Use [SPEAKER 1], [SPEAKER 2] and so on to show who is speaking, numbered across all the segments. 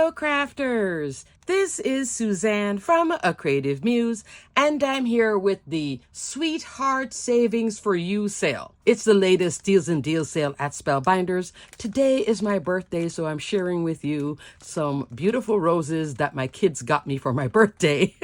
[SPEAKER 1] Hello crafters! This is Suzanne from A Creative Muse, and I'm here with the Sweetheart Savings for You sale. It's the latest Steals and Deals sale at Spellbinders. Today is my birthday, so I'm sharing with you some beautiful roses that my kids got me for my birthday.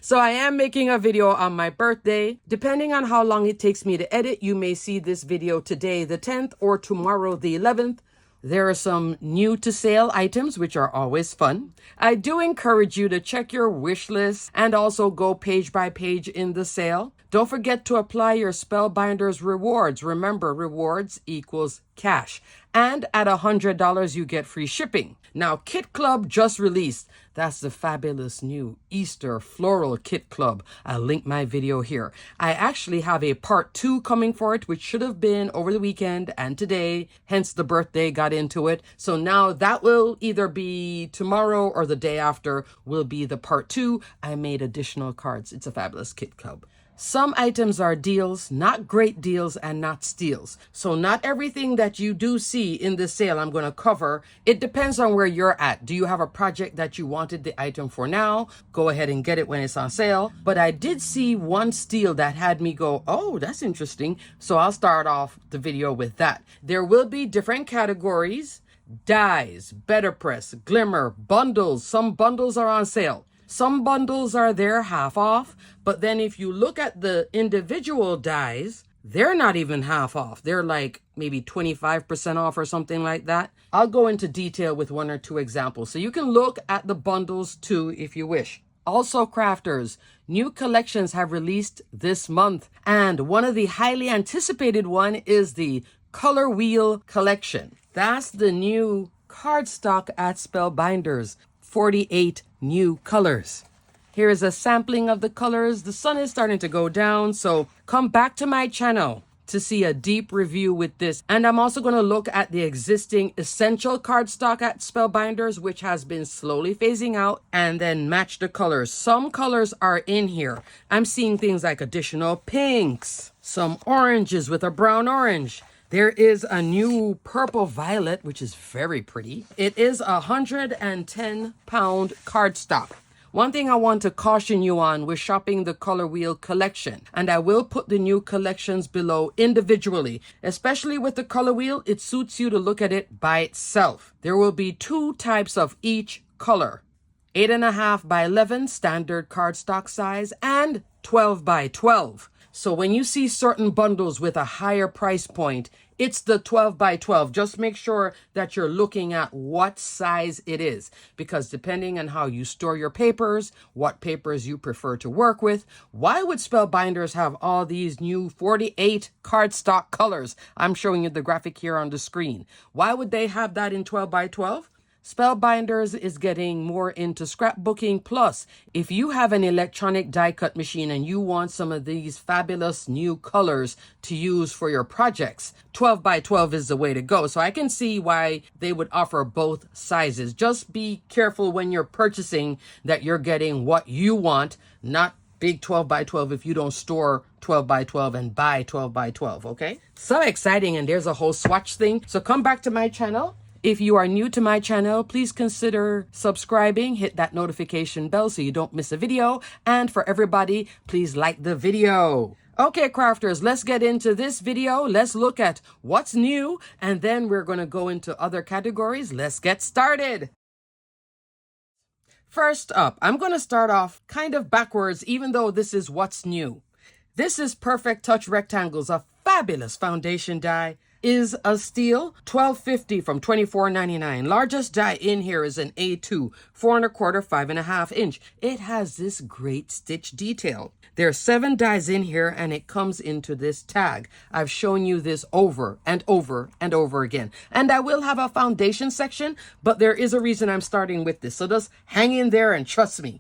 [SPEAKER 1] So I am making a video on my birthday. Depending on how long it takes me to edit, you may see this video today, the 10th, or tomorrow, the 11th. There are some new to sale items, which are always fun. I do encourage you to check your wish list and also go page by page in the sale. Don't forget to apply your Spellbinders rewards. Remember, rewards equals cash. And at $100, you get free shipping. Now, Kit Club just released. That's the fabulous new Easter Floral Kit Club. I'll link my video here. I actually have a part 2 coming for it, which should have been over the weekend and today. Hence, the birthday got into it. So now that will either be tomorrow or the day after will be the part 2. I made additional cards. It's a fabulous Kit Club. Some items are deals, not great deals, and not steals. So not everything that you do see in this sale I'm going to cover. It depends on where you're at. Do you have a project that you wanted the item for now? Go ahead and get it when it's on sale. But I did see one steal that had me go, oh, that's interesting. So I'll start off the video with that. There will be different categories: dies, BetterPress, Glimmer, bundles. Some bundles are on sale. Some bundles are there half off, but then if you look at the individual dies, they're not even half off. They're like maybe 25% off or something like that. I'll go into detail with 1 or 2 examples, so you can look at the bundles too if you wish. Also, crafters, new collections have released this month, and one of the highly anticipated one is the Color Wheel collection. That's the new cardstock at Spellbinders. 48 new colors. Here is a sampling of the colors. The sun is starting to go down, so come back to my channel to see a deep review with this. And I'm also going to look at the existing essential cardstock at Spellbinders, which has been slowly phasing out, and then match the colors. Some colors are in here. I'm seeing things like additional pinks, some oranges with a brown orange. There is a new purple violet, which is very pretty. It is a 110-pound cardstock. One thing I want to caution you on with shopping the Color Wheel collection, and I will put the new collections below individually, especially with the Color Wheel, it suits you to look at it by itself. There will be 2 types of each color: 8.5 by 11 standard cardstock size and 12 by 12. So when you see certain bundles with a higher price point, it's the 12 by 12. Just make sure that you're looking at what size it is, because depending on how you store your papers, what papers you prefer to work with, why would Spellbinders have all these new 48 cardstock colors? I'm showing you the graphic here on the screen. Why would they have that in 12 by 12? Spellbinders is getting more into scrapbooking. Plus, if you have an electronic die cut machine and you want some of these fabulous new colors to use for your projects, 12 by 12 is the way to go. So I can see why they would offer both sizes. Just be careful when you're purchasing that you're getting what you want, not big 12 by 12 if you don't store 12 by 12 and buy 12 by 12, okay? So exciting, and there's a whole swatch thing. So come back to my channel. If you are new to my channel, please consider subscribing, hit that notification bell so you don't miss a video. And for everybody, please like the video. Okay, crafters, let's get into this video. Let's look at what's new, and then we're going to go into other categories. Let's get started. First up, I'm going to start off kind of backwards, even though this is what's new. This is Perfect Touch Rectangles, a fabulous foundation die. Is a steal, $12.50 from $24.99. Largest die in here is an A2, 4 1/4, 5.5 inch. It has this great stitch detail. There are 7 dies in here, and it comes into this tag. I've shown you this over and over and over again. And I will have a foundation section, but there is a reason I'm starting with this. So just hang in there and trust me.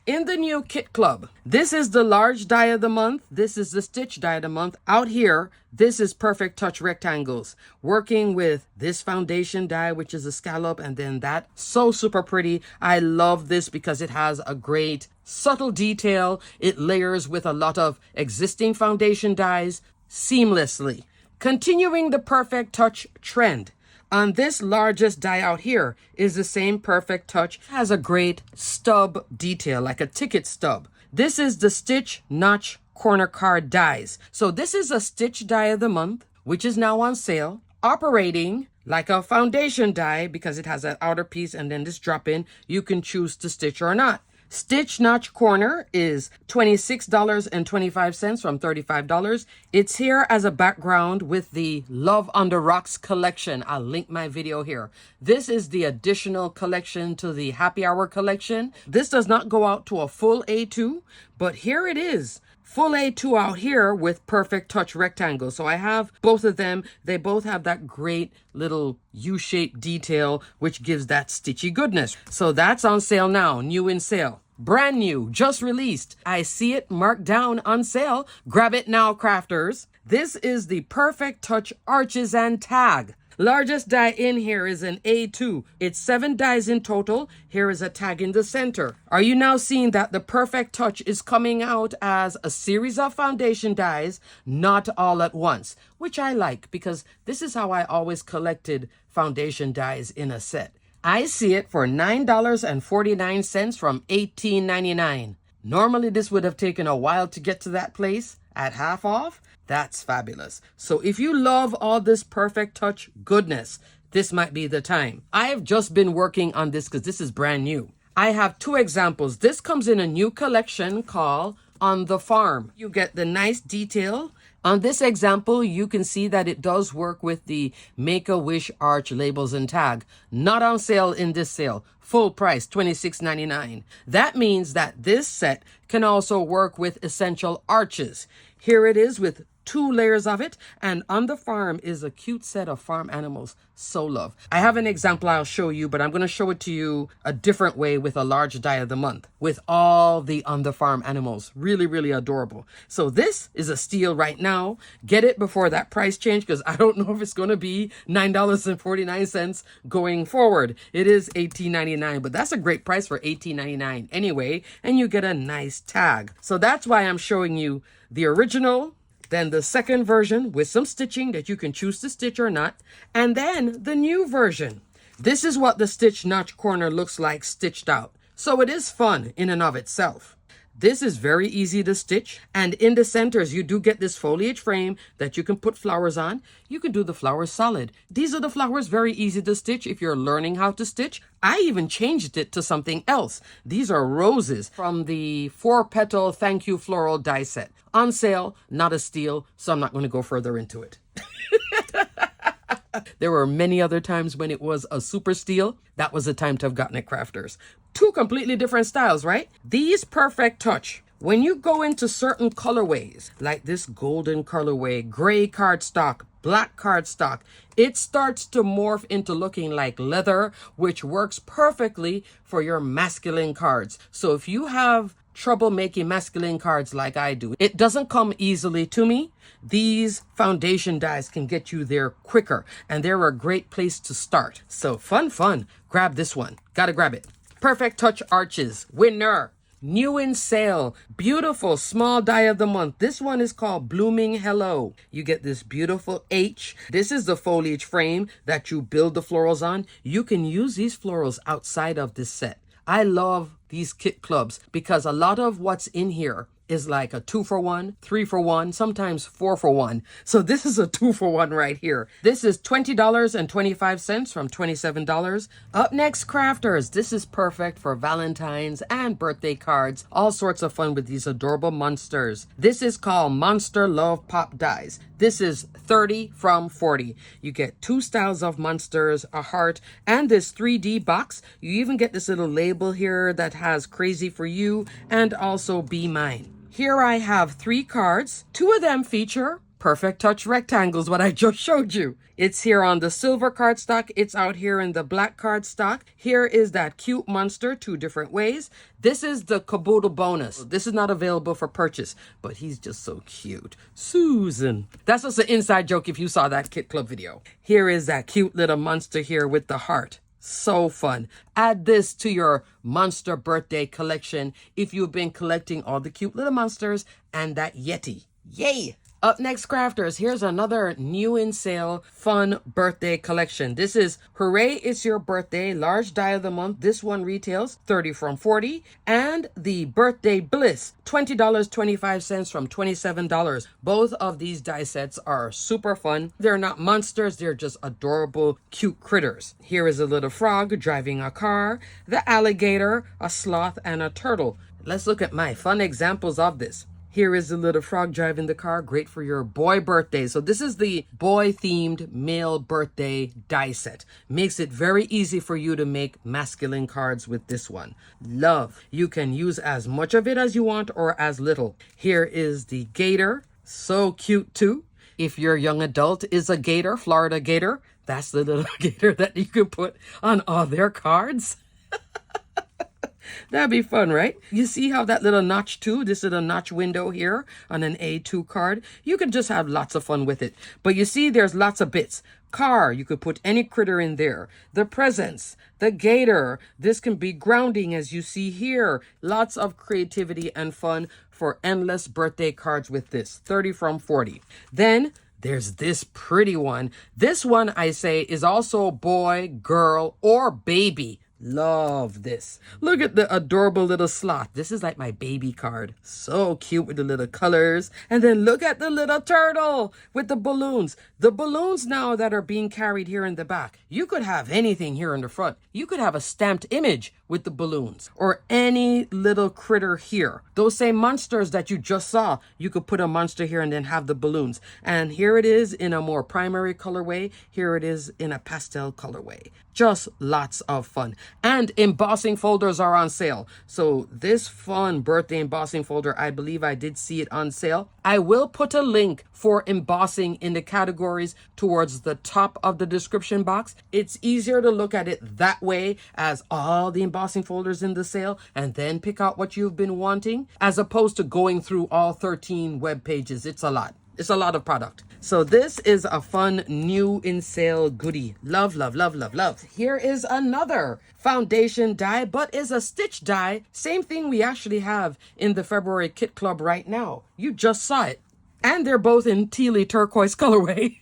[SPEAKER 1] In the new Kit Club, this is the large die of the month. This is the stitch die of the month. Out here, this is Perfect Touch Rectangles, working with this foundation die, which is a scallop, and then that. So super pretty. I love this because it has a great subtle detail. It layers with a lot of existing foundation dies seamlessly. Continuing the Perfect Touch trend, On this largest die out here is the same Perfect Touch. It has a great stub detail, like a ticket stub. This is the Stitch Notch Corner Card dies. So this is a Stitch die of the month, which is now on sale, operating like a foundation die because it has that outer piece and then this drop in. You can choose to stitch or not. Stitch Notch Corner is $26.25 from $35. It's here as a background with the Love Under Rocks collection. I'll link my video here. This is the additional collection to the Happy Hour collection. This does not go out to a full A2, but here it is. Full A2 out here with Perfect Touch rectangle. So I have both of them. They both have that great little U-shaped detail, which gives that stitchy goodness. So that's on sale now, new in sale. Brand new, just released. I see it marked down on sale. Grab it now, crafters. This is the Perfect Touch Arches and Tag. Largest die in here is an A2. It's 7 dies in total. Here is a tag in the center. Are you now seeing that the Perfect Touch is coming out as a series of foundation dies, not all at once, which I like because this is how I always collected foundation dies in a set. I see it for $9.49 from $18.99. Normally this would have taken a while to get to that place at half off. That's fabulous. So if you love all this Perfect Touch goodness, this might be the time. I have just been working on this because this is brand new. I have 2 examples. This comes in a new collection called On the Farm. You get the nice detail. On this example, you can see that it does work with the Make-A-Wish arch labels and tag. Not on sale in this sale. Full price, $26.99. That means that this set can also work with essential arches. Here it is with 2 layers of it, and On the Farm is a cute set of farm animals. So love. I have an example I'll show you, but I'm going to show it to you a different way with a large die of the month with all the On the Farm animals. Really, really adorable. So this is a steal right now. Get it before that price change because I don't know if it's going to be $9.49 going forward. It is $18.99, but that's a great price for $18.99 anyway, and you get a nice tag. So that's why I'm showing you the original, then the second version with some stitching that you can choose to stitch or not, and then the new version. This is what the Stitch Notch Corner looks like stitched out. So it is fun in and of itself. This is very easy to stitch, and in the centers you do get this foliage frame that you can put flowers on. You can do the flowers solid. These are the flowers, very easy to stitch if you're learning how to stitch. I even changed it to something else. These are roses from the 4-petal Thank You Floral die set. On sale, not a steal, so I'm not going to go further into it. There were many other times when it was a super steal. That was the time to have gotten it, crafters. 2 completely different styles, right? These Perfect Touch, when you go into certain colorways, like this golden colorway, gray cardstock, black cardstock, it starts to morph into looking like leather, which works perfectly for your masculine cards. So if you have trouble making masculine cards like I do, it doesn't come easily to me. These foundation dies can get you there quicker, and they're a great place to start. So fun. Grab this one. Gotta grab it. Perfect Touch Arches, winner. New in sale, beautiful small die of the month. This one is called Blooming Hello. You get this beautiful H. This is the foliage frame that you build the florals on. You can use these florals outside of this set. I love these kit clubs because a lot of what's in here is like a 2-for-1, 3-for-1, sometimes 4-for-1. So this is a 2-for-1 right here. This is $20.25 from $27. Up next, crafters. This is perfect for Valentine's and birthday cards. All sorts of fun with these adorable monsters. This is called Monster Love Pop Dies. This is 30 from 40. You get 2 styles of monsters, a heart, and this 3D box. You even get this little label here that has Crazy for You and also Be Mine. Here I have 3 cards. 2 of them feature Perfect Touch rectangles, what I just showed you. It's here on the silver cardstock. It's out here in the black cardstock. Here is that cute monster, 2 different ways. This is the caboodle bonus. This is not available for purchase, but he's just so cute. Susan. That's just an inside joke if you saw that Kit Club video. Here is that cute little monster here with the heart. So fun. Add this to your monster birthday collection if you've been collecting all the cute little monsters and that Yeti. Yay! Up next, crafters, here's another new in sale fun birthday collection. This is Hooray It's Your Birthday large die of the month. This one retails 30 from 40, and the Birthday Bliss $20.25 from $27. Both of these die sets are super fun. They're not monsters, they're just adorable cute critters. Here is a little frog driving a car, the alligator, a sloth, and a turtle. Let's look at my fun examples of this. Here is the little frog driving the car, great for your boy birthday. So this is the boy-themed male birthday die set. Makes it very easy for you to make masculine cards with this one. Love. You can use as much of it as you want or as little. Here is the gator, so cute too. If your young adult is a gator, Florida gator, that's the little gator that you can put on all their cards. That'd be fun, right? You see how that little notch too, this little notch window here on an A2 card, you can just have lots of fun with it. But you see there's lots of bits. Car, you could put any critter in there. The presents, the gator, this can be grounding as you see here. Lots of creativity and fun for endless birthday cards with this, 30 from 40. Then there's this pretty one. This one I say is also boy, girl, or baby. Love this. Look at the adorable little sloth. This is like my baby card. So cute with the little colors. And then look at the little turtle with the balloons. The balloons now that are being carried here in the back. You could have anything here in the front. You could have a stamped image with the balloons or any little critter here. Those same monsters that you just saw, you could put a monster here and then have the balloons. And here it is in a more primary colorway. Here it is in a pastel colorway. Just lots of fun. And embossing folders are on sale. So this fun birthday embossing folder, I believe I did see it on sale. I will put a link for embossing in the categories towards the top of the description box. It's easier to look at it that way as all the embossing folders in the sale and then pick out what you've been wanting as opposed to going through all 13 web pages. It's a lot. It's a lot of product. So this is a fun new in sale goodie. Love, love, love, love, love. Here is another foundation die, but is a stitch die. Same thing we actually have in the February Kit Club right now. You just saw it. And they're both in tealy turquoise colorway.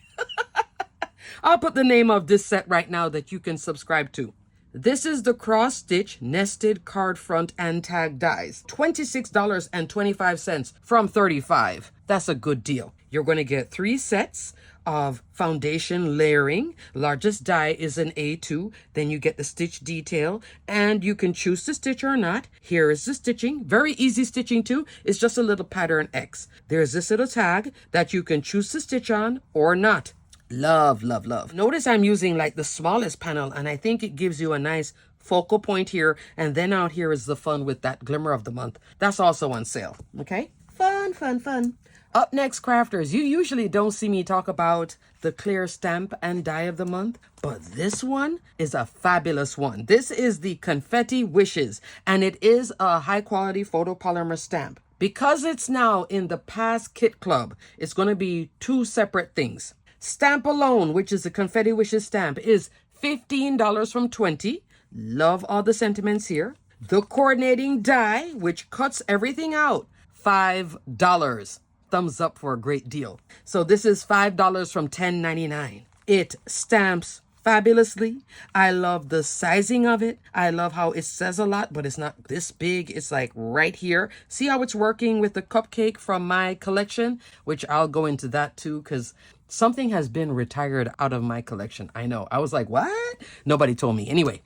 [SPEAKER 1] I'll put the name of this set right now that you can subscribe to. This is the cross stitch nested card front and tag dies. $26.25 from $35. That's a good deal. You're going to get 3 sets of foundation layering. Largest die is an A2. Then you get the stitch detail and you can choose to stitch or not. Here is the stitching. Very easy stitching too. It's just a little pattern X. There's this little tag that you can choose to stitch on or not. Love, love, love. Notice I'm using like the smallest panel and I think it gives you a nice focal point here. And then out here is the fun with that glimmer of the month. That's also on sale. Okay? Fun, fun, fun. Up next, crafters, you usually don't see me talk about the clear stamp and die of the month, but this one is a fabulous one. This is the Confetti Wishes, and it is a high quality photopolymer stamp. Because it's now in the past Kit Club, it's going to be 2 separate things. Stamp alone, which is the Confetti Wishes stamp, is $15 from $20. Love all the sentiments here. The coordinating die, which cuts everything out, $5. Thumbs up for a great deal. So this is $5 from $10.99. It stamps fabulously. I love the sizing of it. I love how it says a lot, but it's not this big. It's like right here. See how it's working with the cupcake from my collection, which I'll go into that too, because something has been retired out of my collection. I know. I was like, what? Nobody told me. Anyway.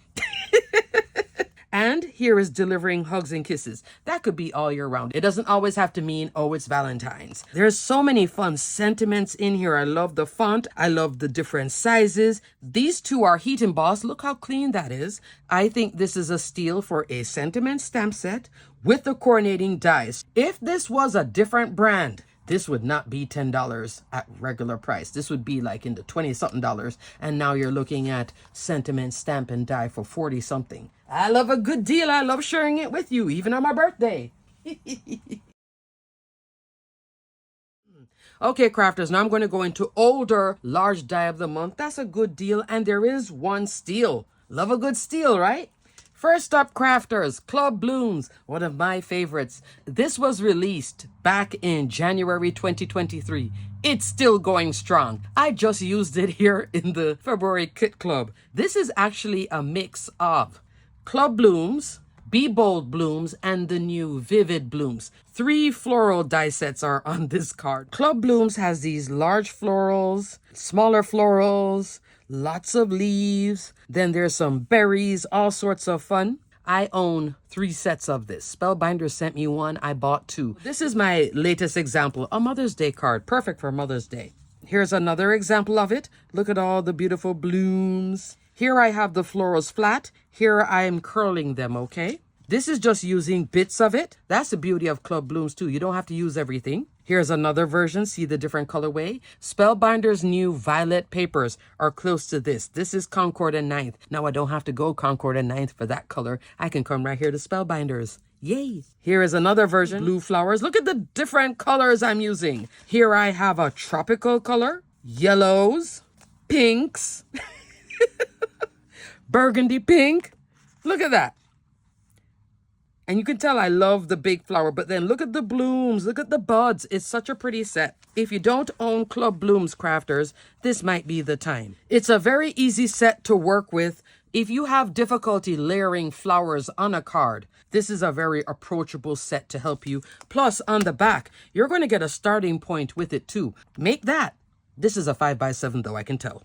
[SPEAKER 1] And here is delivering hugs and kisses. That could be all year round. It doesn't always have to mean, oh, it's Valentine's. There's so many fun sentiments in here. I love the font. I love the different sizes. These 2 are heat embossed. Look how clean that is. I think this is a steal for a sentiment stamp set with the coordinating dies. If this was a different brand, this would not be $10 at regular price. This would be like in the 20-something dollars. And now you're looking at sentiment stamp and die for 40-something. I love a good deal. I love sharing it with you, even on my birthday. Okay, crafters, now I'm going to go into older large die of the month. That's a good deal. And there is one steal. Love a good steal, right? First up, crafters, Club Blooms, one of my favorites. This was released back in January 2023. It's still going strong. I just used it here in the February Kit Club. This is actually a mix of Club Blooms, Be Bold Blooms, and the new Vivid Blooms. 3 floral die sets are on this card. Club Blooms has these large florals, smaller florals, lots of leaves. Then there's some berries, all sorts of fun. I own 3 sets of this. Spellbinders sent me one. I bought 2. This is my latest example, a Mother's Day card, perfect for Mother's Day. Here's another example of it. Look at all the beautiful blooms. Here I have the florals flat. Here I am curling them, okay? This is just using bits of it. That's the beauty of Club Blooms too. You don't have to use everything. Here's another version. See the different colorway. Spellbinders' new violet papers are close to this. This is Concord and Ninth. Now I don't have to go Concord and Ninth for that color. I can come right here to Spellbinders. Yay. Here is another version. Blue flowers. Look at the different colors I'm using. Here I have a tropical color. Yellows. Pinks. Burgundy pink. Look at that. And you can tell I love the big flower, but then look at the blooms, look at the buds. It's such a pretty set. If you don't own Club Blooms, crafters, this might be the time. It's a very easy set to work with. If you have difficulty layering flowers on a card, this is a very approachable set to help you. Plus, on the back, you're going to get a starting point with it too. Make that. This is a 5x7 though, I can tell.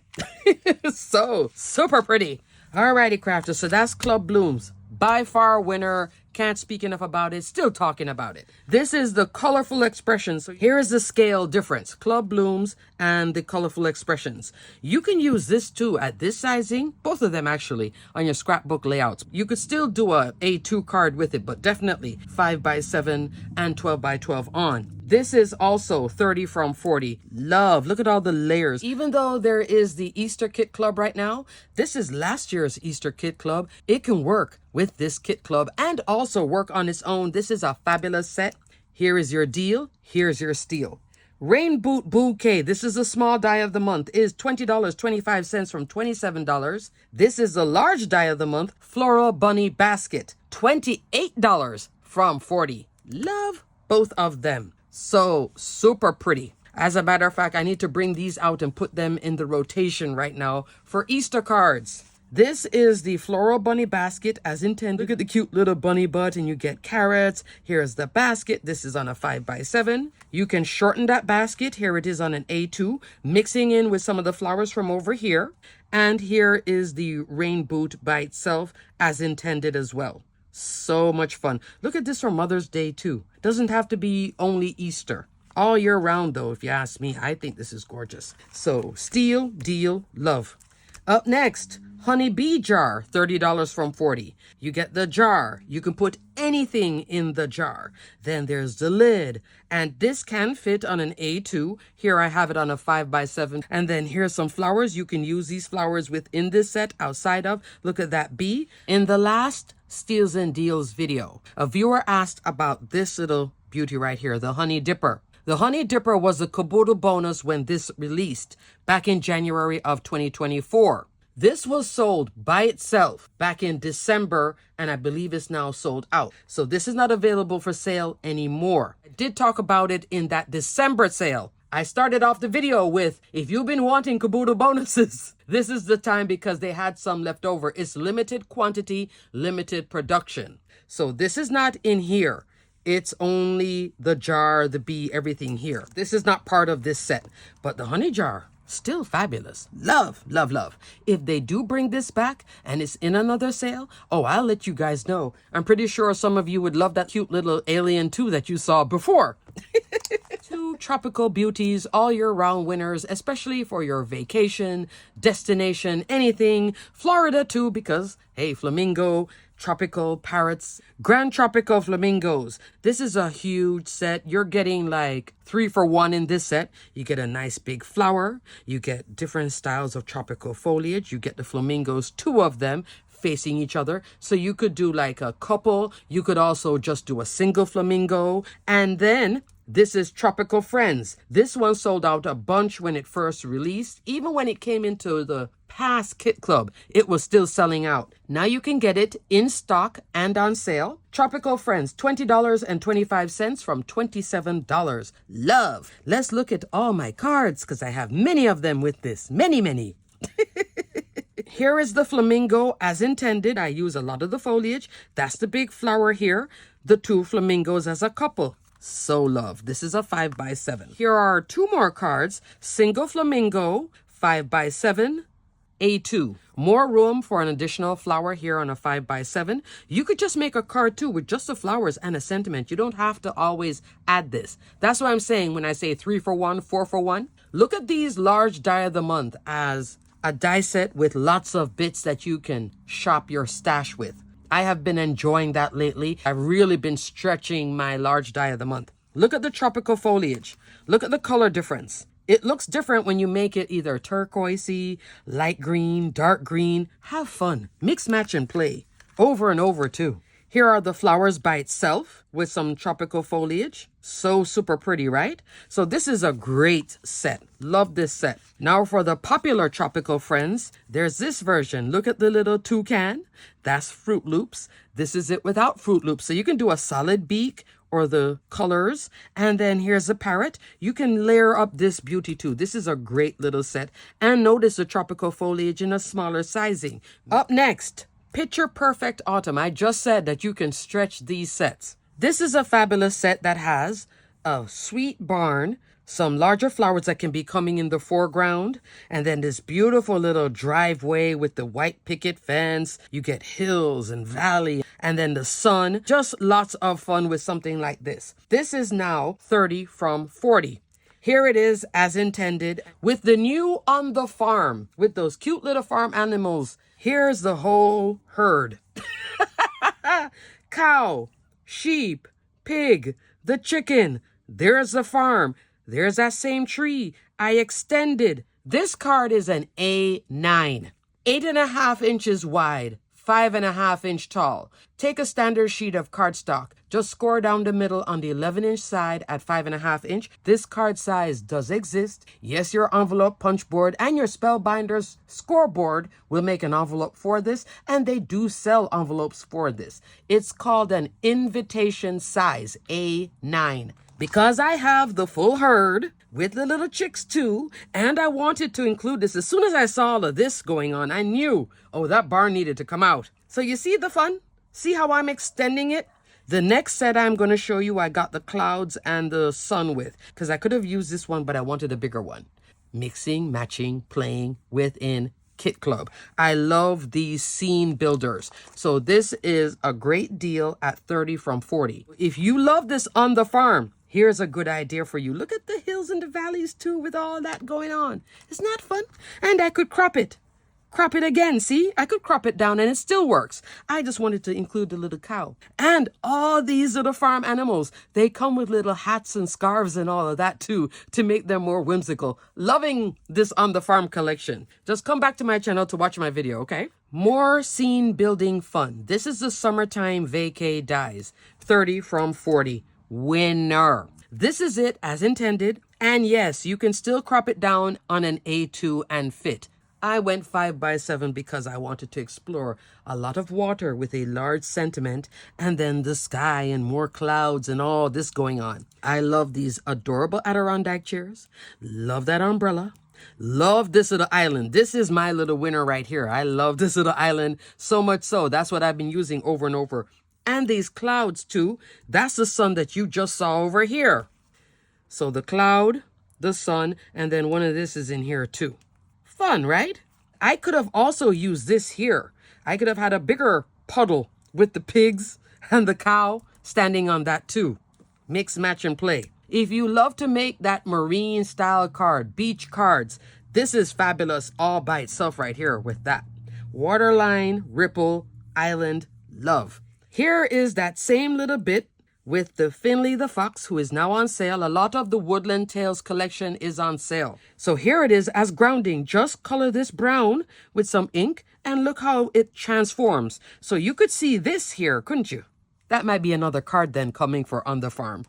[SPEAKER 1] So, super pretty. Alrighty, crafters, so that's Club Blooms. By far winner. Can't speak enough about it. Still talking about it. This is the colorful expressions. So here is the scale difference. Club Blooms and the colorful expressions. You can use this too at this sizing. Both of them actually on your scrapbook layouts. You could still do a A2 card with it, but definitely 5x7 and 12x12 on. This is also 30 from 40. Love. Look at all the layers. Even though there is the Easter Kit Club right now, this is last year's Easter Kit Club. It can work with this Kit Club and also work on its own. This is a fabulous set. Here is your deal. Here's your steal. Rain Boot Bouquet. This is a small die of the month. Is $20.25 from $27. This is the large die of the month. Floral Bunny Basket. $28 from $40. Love both of them. So super pretty. As a matter of fact, I need to bring these out and put them in the rotation right now for Easter cards. This is the Floral Bunny Basket as intended. Look at the cute little bunny butt and you get carrots. Here's the basket. This is on a 5x7. You can shorten that basket. Here it is on an A2, mixing in with some of the flowers from over here. And here is the rain boot by itself as intended as well. So much fun. Look at this for Mother's Day too. Doesn't have to be only Easter. All year round though, if you ask me. I think this is gorgeous. So steal, deal, love. Up next, Honey Bee Jar, $30 from $40. You get the jar. You can put anything in the jar. Then there's the lid. And this can fit on an A2. Here I have it on a 5x7. And then here's some flowers. You can use these flowers within this set outside of. Look at that bee. In the last Steals and Deals video, a viewer asked about this little beauty right here, the Honey Dipper. The Honey Dipper was a caboodle bonus when this released back in January of 2024. This was sold by itself back in December, and I believe it's now sold out. So this is not available for sale anymore. I did talk about it in that December sale. I started off the video with, if you've been wanting caboodle bonuses, this is the time because they had some left over. It's limited quantity, limited production. So this is not in here. It's only the jar, the bee, everything here. This is not part of this set, but the honey jar, still fabulous. Love, love, love. If they do bring this back and it's in another sale, oh, I'll let you guys know. I'm pretty sure some of you would love that cute little alien too that you saw before. Two tropical beauties, all year round winners, especially for your vacation, destination, anything. Florida too, because, hey, flamingo, tropical parrots, grand tropical flamingos. This is a huge set. You're getting like 3 for 1 in this set. You get a nice big flower. You get different styles of tropical foliage. You get the flamingos, 2 of them facing each other. So you could do like a couple. You could also just do a single flamingo. And then This is Tropical Friends. This one sold out a bunch when it first released. Even when it came into the past Kit Club, it was still selling out. Now you can get it in stock and on sale. Tropical Friends, $20.25 from $27. Love. Let's look at all my cards because I have many of them with this. Many. Here is the flamingo as intended. I use a lot of the foliage. That's the big flower here. The two flamingos as a couple. So love. This is a 5x7. Here are two more cards. Single flamingo, 5x7, A2. More room for an additional flower here on a 5x7. You could just make a card too with just the flowers and a sentiment. You don't have to always add this. That's what I'm saying when I say 3 for 1, 4 for 1. Look at these large die of the month as a die set with lots of bits that you can shop your stash with. I have been enjoying that lately. I've really been stretching my large die of the month. Look at the tropical foliage. Look at the color difference. It looks different when you make it either turquoisey, light green, dark green. Have fun. Mix, match, and play. Over and over too. Here are the flowers by itself with some tropical foliage. So super pretty, right? So this is a great set. Love this set. Now for the popular Tropical Friends, there's this version. Look at the little toucan. That's Fruit Loops. This is it without Fruit Loops. So you can do a solid beak or the colors. And then here's a parrot. You can layer up this beauty too. This is a great little set. And notice the tropical foliage in a smaller sizing. Up next, Picture Perfect Autumn. I just said that you can stretch these sets. This is a fabulous set that has a sweet barn, some larger flowers that can be coming in the foreground, and then this beautiful little driveway with the white picket fence. You get hills and valley, and then the sun. Just lots of fun with something like this. This is now 30 from 40. Here it is as intended with the new on the farm with those cute little farm animals. Here's the whole herd. Cow, sheep, pig, the chicken. There's the farm. There's that same tree. I extended. This card is an A9. 8.5 inches wide, 5.5 inch tall. Take a standard sheet of cardstock. Just score down the middle on the 11-inch side at 5.5 inch. This card size does exist. Yes, your envelope, punch board, and your Spellbinders scoreboard will make an envelope for this, and they do sell envelopes for this. It's called an invitation size, A9. Because I have the full herd with the little chicks too, and I wanted to include this. As soon as I saw all of this going on, I knew, oh, that barn needed to come out. So you see the fun? See how I'm extending it? The next set I'm going to show you, I got the clouds and the sun with, because I could have used this one, but I wanted a bigger one. Mixing, matching, playing within Kit Club. I love these scene builders. So this is a great deal at 30 from 40. If you love this on the farm, here's a good idea for you. Look at the hills and the valleys too with all that going on. Isn't that fun? And I could crop it. Crop it again, see? I could crop it down and it still works. I just wanted to include the little cow. And all these little farm animals, they come with little hats and scarves and all of that too, to make them more whimsical. Loving this on the farm collection. Just come back to my channel to watch my video, okay? More scene building fun. This is the summertime vacay dies. 30 from 40. Winner. This is it as intended. And yes, you can still crop it down on an A2 and fit. I went 5x7 because I wanted to explore a lot of water with a large sentiment and then the sky and more clouds and all this going on. I love these adorable Adirondack chairs. Love that umbrella. Love this little island. This is my little winner right here. I love this little island so much so. That's what I've been using over and over. And these clouds too. That's the sun that you just saw over here. So the cloud, the sun, and then one of this is in here too. Fun, right? I could have also used this here. I could have had a bigger puddle with the pigs and the cow standing on that too. Mix, match, and play. If you love to make that marine style card, beach cards, this is fabulous all by itself right here with that. Waterline, ripple, island, love. Here is that same little bit with the Finley the Fox, who is now on sale. A lot of the Woodland Tales collection is on sale. So here it is as grounding. Just color this brown with some ink and look how it transforms. So you could see this here, couldn't you? That might be another card then coming for On the Farm.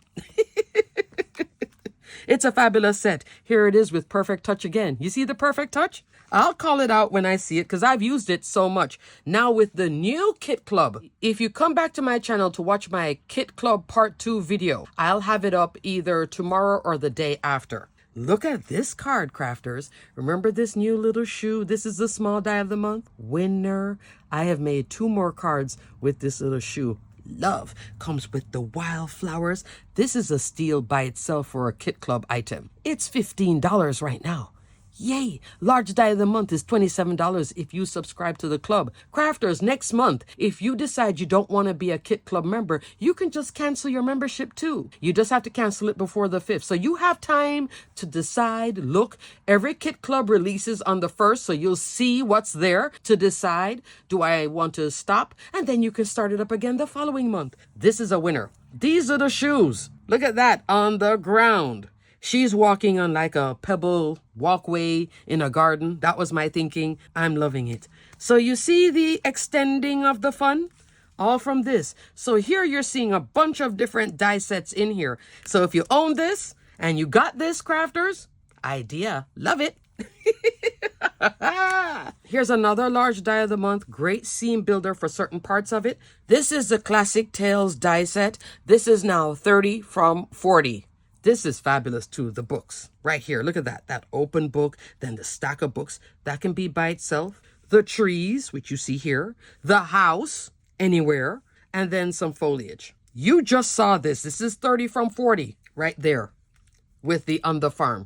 [SPEAKER 1] It's a fabulous set. Here it is with Perfect Touch again. You see the Perfect Touch? I'll call it out when I see it because I've used it so much. Now with the new Kit Club, if you come back to my channel to watch my Kit Club Part 2 video, I'll have it up either tomorrow or the day after. Look at this card, crafters. Remember this new little shoe? This is the small die of the month. Winner. I have made 2 more cards with this little shoe. Love comes with the wildflowers. This is a steal by itself for a Kit Club item. It's $15 right now. Yay! Large die of the month is $27 if you subscribe to the club. Crafters, next month, if you decide you don't want to be a Kit Club member, you can just cancel your membership too. You just have to cancel it before the 5th. So you have time to decide. Look, every Kit Club releases on the 1st, so you'll see what's there to decide. Do I want to stop? And then you can start it up again the following month. This is a winner. These are the shoes. Look at that on the ground. She's walking on like a pebble walkway in a garden. That was my thinking. I'm loving it. So you see the extending of the fun? All from this. So here you're seeing a bunch of different die sets in here. So if you own this and you got this, crafters, idea. Love it. Here's another large die of the month. Great seam builder for certain parts of it. This is the Classic Tales die set. This is now 30 from 40. This is fabulous too, the books. Right here, look at that. That open book, then the stack of books. That can be by itself. The trees, which you see here. The house, anywhere. And then some foliage. You just saw this. This is 30 from 40, right there. With the On the Farm.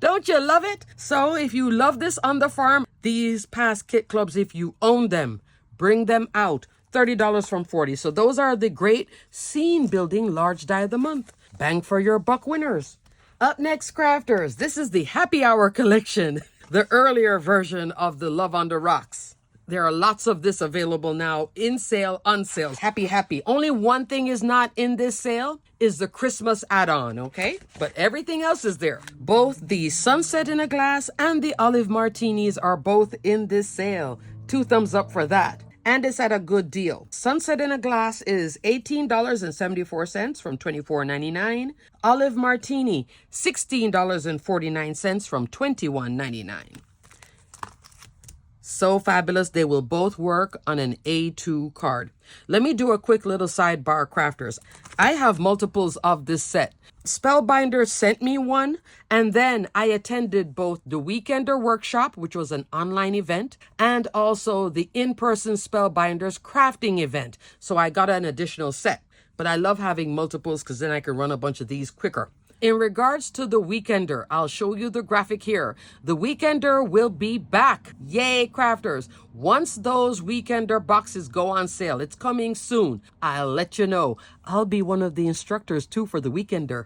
[SPEAKER 1] Don't you love it? So if you love this On the Farm, these past Kit Clubs, if you own them, bring them out. $30 from 40. So those are the great scene building large die of the month. Bang for your buck winners. Up next, crafters, this is the Happy Hour collection, the earlier version of the Love on the Rocks. There are lots of this available now in sale, on sale. Happy, happy. Only one thing is not in this sale is the Christmas add-on, okay? But everything else is there. Both the Sunset in a Glass and the Olive Martinis are both in this sale. 2 thumbs up for that. And it's at a good deal. Sunset in a Glass is $18.74 from $24.99. Olive Martini, $16.49 from $21.99. So fabulous. They will both work on an A2 card. Let me do a quick little sidebar, crafters. I have multiples of this set. Spellbinders sent me one, and then I attended both the Weekender Workshop, which was an online event, and also the in-person Spellbinders crafting event. So I got an additional set. But I love having multiples because then I can run a bunch of these quicker. In regards to the Weekender, I'll show you the graphic here. The Weekender will be back. Yay, crafters. Once those Weekender boxes go on sale, it's coming soon. I'll let you know. I'll be one of the instructors too for the Weekender.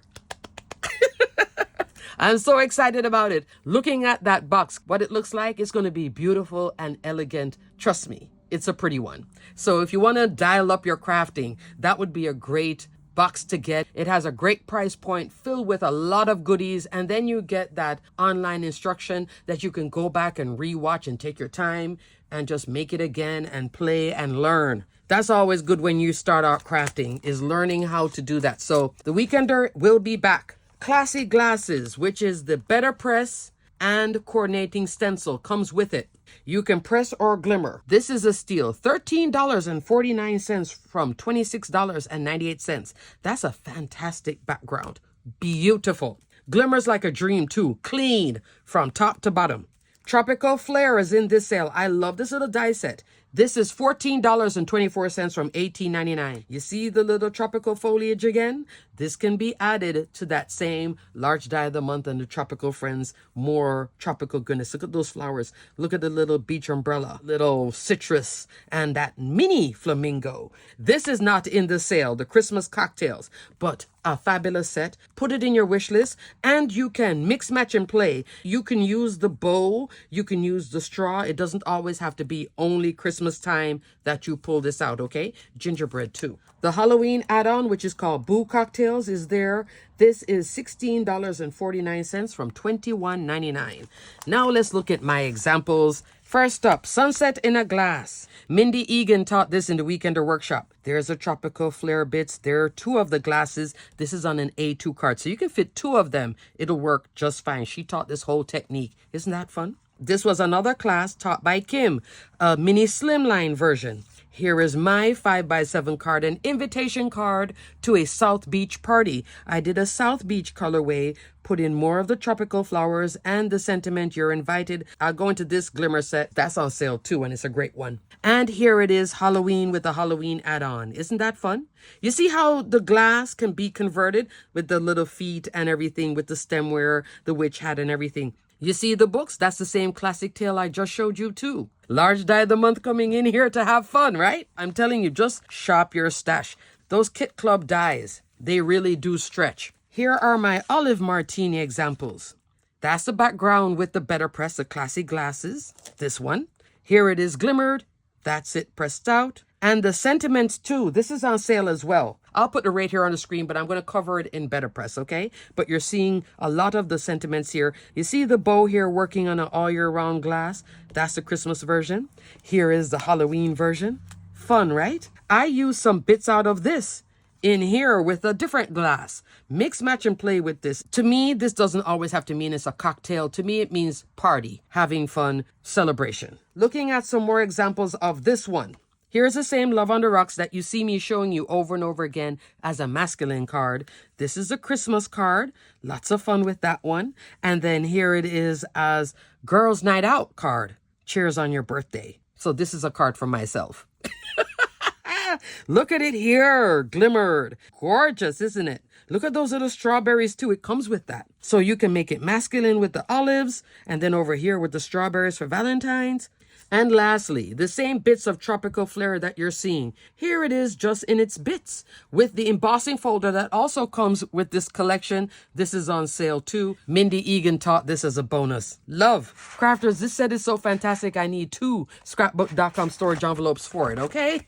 [SPEAKER 1] I'm so excited about it. Looking at that box, what it looks like, it's going to be beautiful and elegant. Trust me, it's a pretty one. So if you want to dial up your crafting, that would be a great box to get. It has a great price point filled with a lot of goodies, and then you get that online instruction that you can go back and rewatch and take your time and just make it again and play and learn. That's always good when you start out crafting, is learning how to do that. So the Weekender will be back. Classy Glasses, which is the BetterPress and coordinating stencil, comes with it. You can press or glimmer. This is a steal. $13.49 from $26.98. That's a fantastic background. Beautiful. Glimmers like a dream too. Clean from top to bottom. Tropical Flare is in this sale. I love this little die set. This is $14.24 from $18.99. You see the little tropical foliage again? This can be added to that same large die of the month and the Tropical Friends. More tropical goodness. Look at those flowers. Look at the little beach umbrella, little citrus, and that mini flamingo. This is not in the sale, the Christmas cocktails, but a fabulous set. Put it in your wish list, and you can mix, match, and play. You can use the bowl. You can use the straw. It doesn't always have to be only Christmas time that you pull this out, okay? Gingerbread too. The Halloween add-on, which is called Boo Cocktails, is there. This is $16.49 from $21.99. Now let's look at my examples. First up, Sunset in a Glass. Mindy Egan taught this in the Weekender Workshop. There's a tropical flare bits. There are 2 of the glasses. This is on an A2 card. So you can fit 2 of them. It'll work just fine. She taught this whole technique. Isn't that fun? This was another class taught by Kim, a mini slimline version. Here is my 5x7 card, an invitation card to a South Beach party. I did a South Beach colorway, put in more of the tropical flowers and the sentiment, you're invited. I'll go into this glimmer set. That's on sale too, and it's a great one. And here it is, Halloween with the Halloween add-on. Isn't that fun? You see how the glass can be converted with the little feet and everything, with the stemware, the witch hat and everything. You see the books? That's the same classic tale I just showed you too. Large die of the month coming in here to have fun, right? I'm telling you, just shop your stash. Those Kit Club dies, they really do stretch. Here are my olive martini examples. That's the background with the BetterPress, the classic glasses. This one. Here it is glimmered. That's it pressed out. And the sentiments too. This is on sale as well. I'll put the rate here on the screen, but I'm going to cover it in BetterPress, okay? But you're seeing a lot of the sentiments here. You see the bow here working on an all year round glass? That's the Christmas version. Here is the Halloween version. Fun, right? I used some bits out of this in here with a different glass. Mix, match, and play with this. To me, this doesn't always have to mean it's a cocktail. To me, it means party, having fun, celebration. Looking at some more examples of this one. Here's the same Love on the Rocks that you see me showing you over and over again as a masculine card. This is a Christmas card. Lots of fun with that one. And then here it is as Girls Night Out card. Cheers on your birthday. So this is a card for myself. Look at it here, glimmered. Gorgeous, isn't it? Look at those little strawberries too. It comes with that. So you can make it masculine with the olives, and then over here with the strawberries for Valentine's. And lastly, the same bits of tropical flair that you're seeing. Here it is just in its bits with the embossing folder that also comes with this collection. This is on sale too. Mindy Egan taught this as a bonus. Love. Crafters, this set is so fantastic. I need 2 scrapbook.com storage envelopes for it, okay?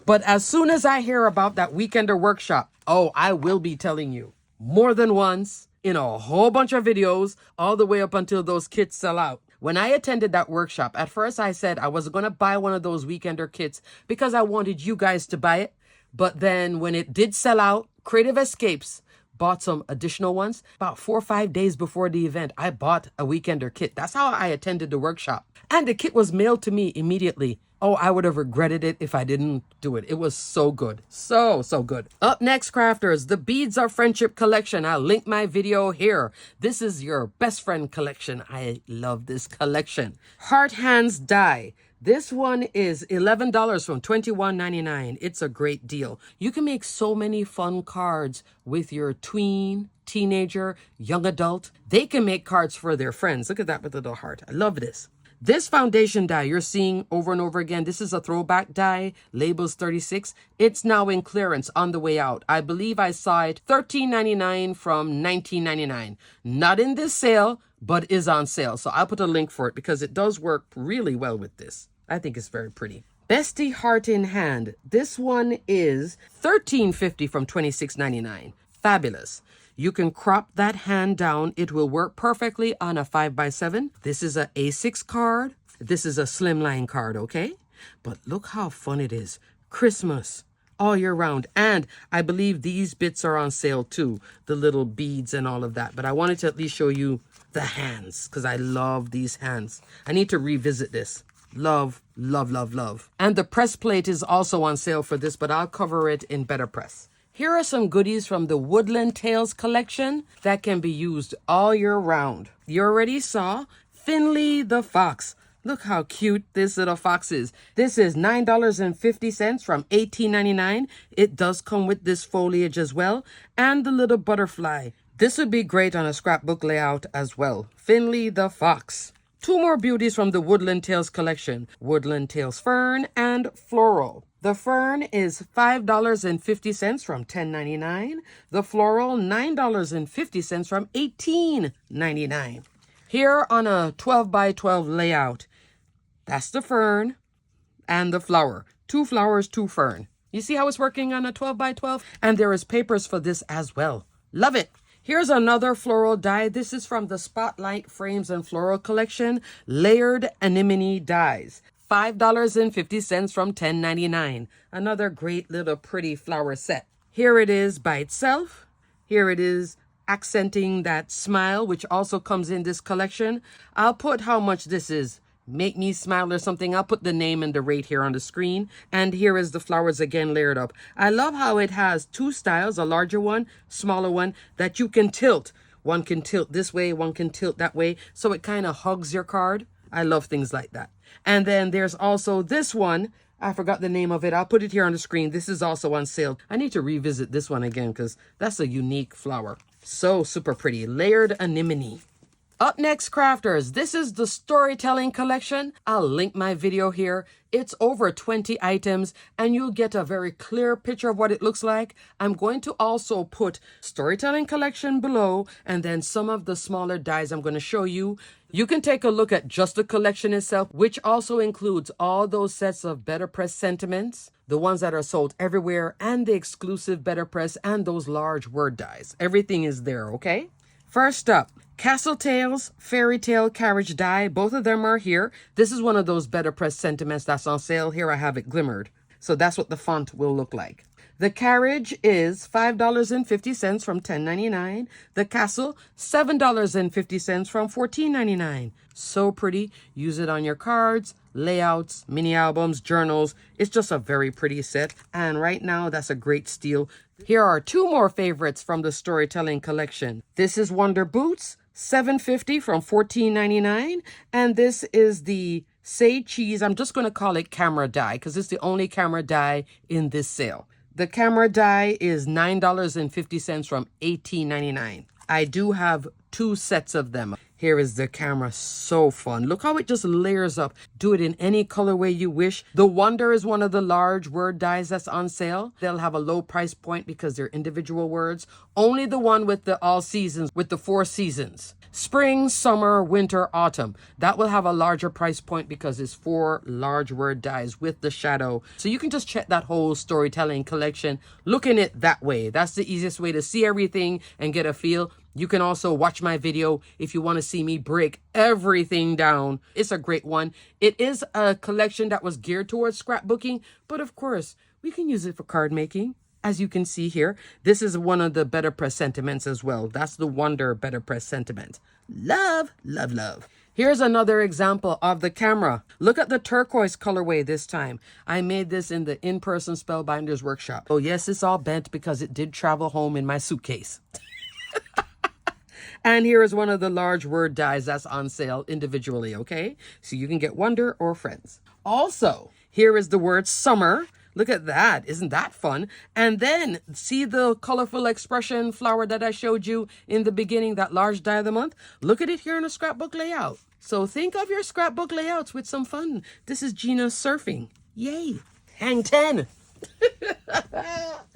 [SPEAKER 1] But as soon as I hear about that weekender workshop, oh, I will be telling you more than once in a whole bunch of videos all the way up until those kits sell out. When I attended that workshop, at first I said I was going to buy one of those weekender kits because I wanted you guys to buy it. But then when it did sell out, Creative Escapes bought some additional ones. About 4 or 5 days before the event, I bought a weekender kit. That's how I attended the workshop. And the kit was mailed to me immediately. Oh, I would have regretted it if I didn't do it. It was so good. So good. Up next, crafters, the Beads of Friendship collection. I'll link my video here. This is your best friend collection. I love this collection. Heart Hands Die. This one is $11 from $21.99. It's a great deal. You can make so many fun cards with your tween, teenager, young adult. They can make cards for their friends. Look at that with the little heart. I love this. This foundation die you're seeing over and over again, this is a throwback die, labels 36. It's now in clearance on the way out. I believe I saw it $13.99 from $19.99. Not in this sale, but is on sale. So I'll put a link for it because it does work really well with this. I think it's very pretty. Bestie Heart in Hand. This one is $13.50 from $26.99. Fabulous. You can crop that hand down. It will work perfectly on a 5x7. This is a A6 card. This is a slimline card, okay? But look how fun it is. Christmas, all year round. And I believe these bits are on sale too. The little beads and all of that. But I wanted to at least show you the hands because I love these hands. I need to revisit this. Love, love, love, love. And the press plate is also on sale for this, but I'll cover it in BetterPress. Here are some goodies from the Woodland Tales collection that can be used all year round. You already saw Finley the Fox. Look how cute this little fox is. This is $9.50 from $18.99. It does come with this foliage as well. And the little butterfly. This would be great on a scrapbook layout as well. Finley the Fox. 2 more beauties from the Woodland Tales collection. Woodland Tales Fern and Floral. The fern is $5.50 from $10.99. The floral, $9.50 from $18.99. Here on a 12x12 layout, that's the fern and the flower. 2 flowers, 2 fern. You see how it's working on a 12x12? And there is papers for this as well. Love it. Here's another floral die. This is from the Spotlight Frames and Floral collection, Layered Anemone Dies. $5.50 from $10.99. Another great little pretty flower set. Here it is by itself. Here it is accenting that smile, which also comes in this collection. I'll put how much this is. Make me smile or something. I'll put the name and the rate here on the screen. And here is the flowers again layered up. I love how it has two styles, a larger one, smaller one, that you can tilt. One can tilt this way, one can tilt that way. So it kind of hugs your card. I love things like that. And then there's also this one. I forgot the name of it. I'll put it here on the screen. This is also on sale. I need to revisit this one again because that's a unique flower. So super pretty. Layered anemone. Up next, crafters, this is the storytelling collection. I'll link my video here. It's over 20 items and you'll get a very clear picture of what it looks like. I'm going to also put storytelling collection below and then some of the smaller dies I'm going to show you. You can take a look at just the collection itself, which also includes all those sets of BetterPress sentiments, the ones that are sold everywhere, and the exclusive BetterPress and those large word dies. Everything is there, okay? First up, Castle Tales, Fairy Tale Carriage Die. Both of them are here. This is one of those BetterPress sentiments that's on sale. Here I have it glimmered. So that's what the font will look like. The carriage is $5.50 from $10.99. The castle, $7.50 from $14.99. So pretty. Use it on your cards, layouts, mini albums, journals. It's just a very pretty set. And right now, that's a great steal. Here are two more favorites from the storytelling collection. This is Wonder Boots, $7.50 from $14.99. And this is the Say Cheese. I'm just going to call it camera die because it's the only camera die in this sale. The camera die is $9.50 from $18.99. I do have two sets of them. Here is the camera. So fun. Look how it just layers up. Do it in any colorway you wish. The Wonder is one of the large word dies that's on sale. They'll have a low price point because they're individual words. Only the one with the all seasons, with the 4 seasons. Spring, summer, winter, autumn. That will have a larger price point because it's 4 large word dies with the shadow. So you can just check that whole storytelling collection. Look in it that way. That's the easiest way to see everything and get a feel. You can also watch my video if you want to see me break everything down. It's a great one. It is a collection that was geared towards scrapbooking, but of course, we can use it for card making. As you can see here, this is one of the BetterPress sentiments as well. That's the Wonder BetterPress sentiment. Love, love, love. Here's another example of the camera. Look at the turquoise colorway this time. I made this in the in-person Spellbinders workshop. Oh yes, it's all bent because it did travel home in my suitcase. And here is one of the large word dies that's on sale individually, okay? So you can get Wonder or Friends. Also, here is the word summer. Look at that. Isn't that fun? And then see the colorful expression flower that I showed you in the beginning, that large die of the month? Look at it here in a scrapbook layout. So think of your scrapbook layouts with some fun. This is Gina surfing. Yay. Hang 10.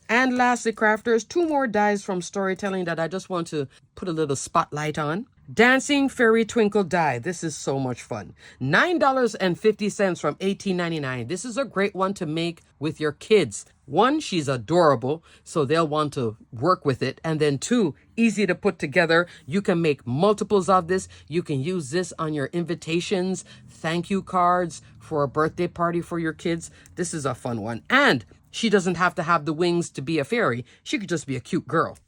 [SPEAKER 1] And lastly, crafters, 2 more dies from storytelling that I just want to put a little spotlight on. Dancing Fairy Twinkle die. This is so much fun. $9.50 from $18.99. This is a great one to make with your kids. 1, she's adorable, so they'll want to work with it. And then 2, easy to put together. You can make multiples of this. You can use this on your invitations, thank you cards for a birthday party for your kids. This is a fun one. And she doesn't have to have the wings to be a fairy. She could just be a cute girl.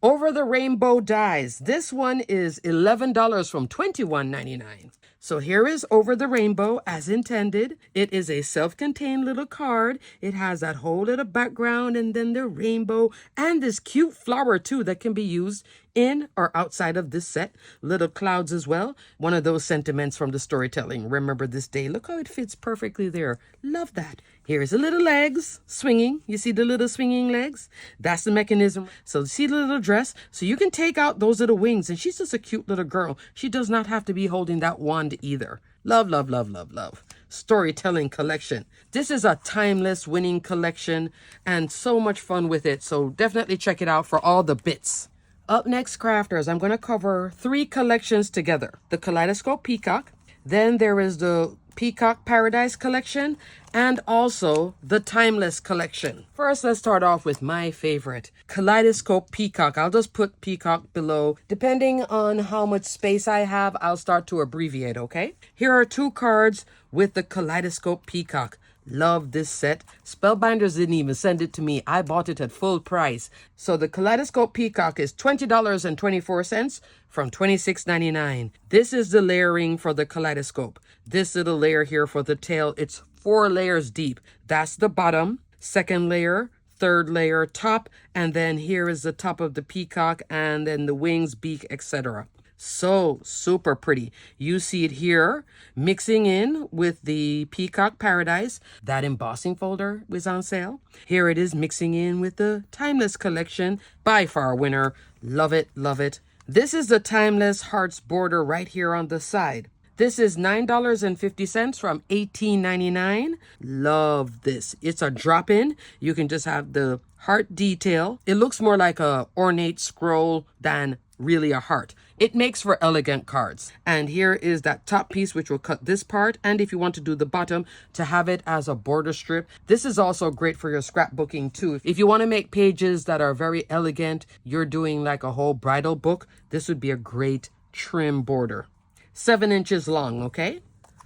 [SPEAKER 1] Over the Rainbow dies. This one is $11 from $21.99. So here is Over the Rainbow as intended. It is a self-contained little card. It has that whole little background and then the rainbow and this cute flower too that can be used in or outside of this set. Little clouds as well. One of those sentiments from the storytelling. Remember this day. Look how it fits perfectly there. Love that. Here's the little legs swinging. You see the little swinging legs? That's the mechanism. So see the little dress? So you can take out those little wings and she's just a cute little girl. She does not have to be holding that wand either. Love, love, love, love, love. Storytelling collection. This is a timeless winning collection and so much fun with it. So definitely check it out for all the bits. Up next, crafters, I'm going to cover 3 collections together. The Kaleidoscope Peacock. Then there is the Peacock Paradise collection and also the Timeless collection. First, let's start off with my favorite, Kaleidoscope Peacock. I'll just put Peacock below. Depending on how much space I have, I'll start to abbreviate, okay? Here are 2 cards with the Kaleidoscope Peacock. Love this set. Spellbinders didn't even send it to me. I bought it at full price. So the Kaleidoscope Peacock is $20.24 from $26.99. This is the layering for the Kaleidoscope. This little layer here for the tail, it's 4 layers deep. That's the bottom, second layer, third layer, top, and then here is the top of the peacock, and then the wings, beak, etc. So super pretty. You see it here mixing in with the Peacock Paradise. That embossing folder was on sale. Here it is mixing in with the Timeless collection. By far winner. Love it, love it. This is the Timeless Hearts border right here on the side. This is $9.50 from $18.99. Love this. It's a drop-in. You can just have the heart detail. It looks more like a ornate scroll than really a heart. It makes for elegant cards. And here is that top piece, which will cut this part. And if you want to do the bottom, to have it as a border strip. This is also great for your scrapbooking too. If you want to make pages that are very elegant, you're doing like a whole bridal book, this would be a great trim border. 7 inches long, okay?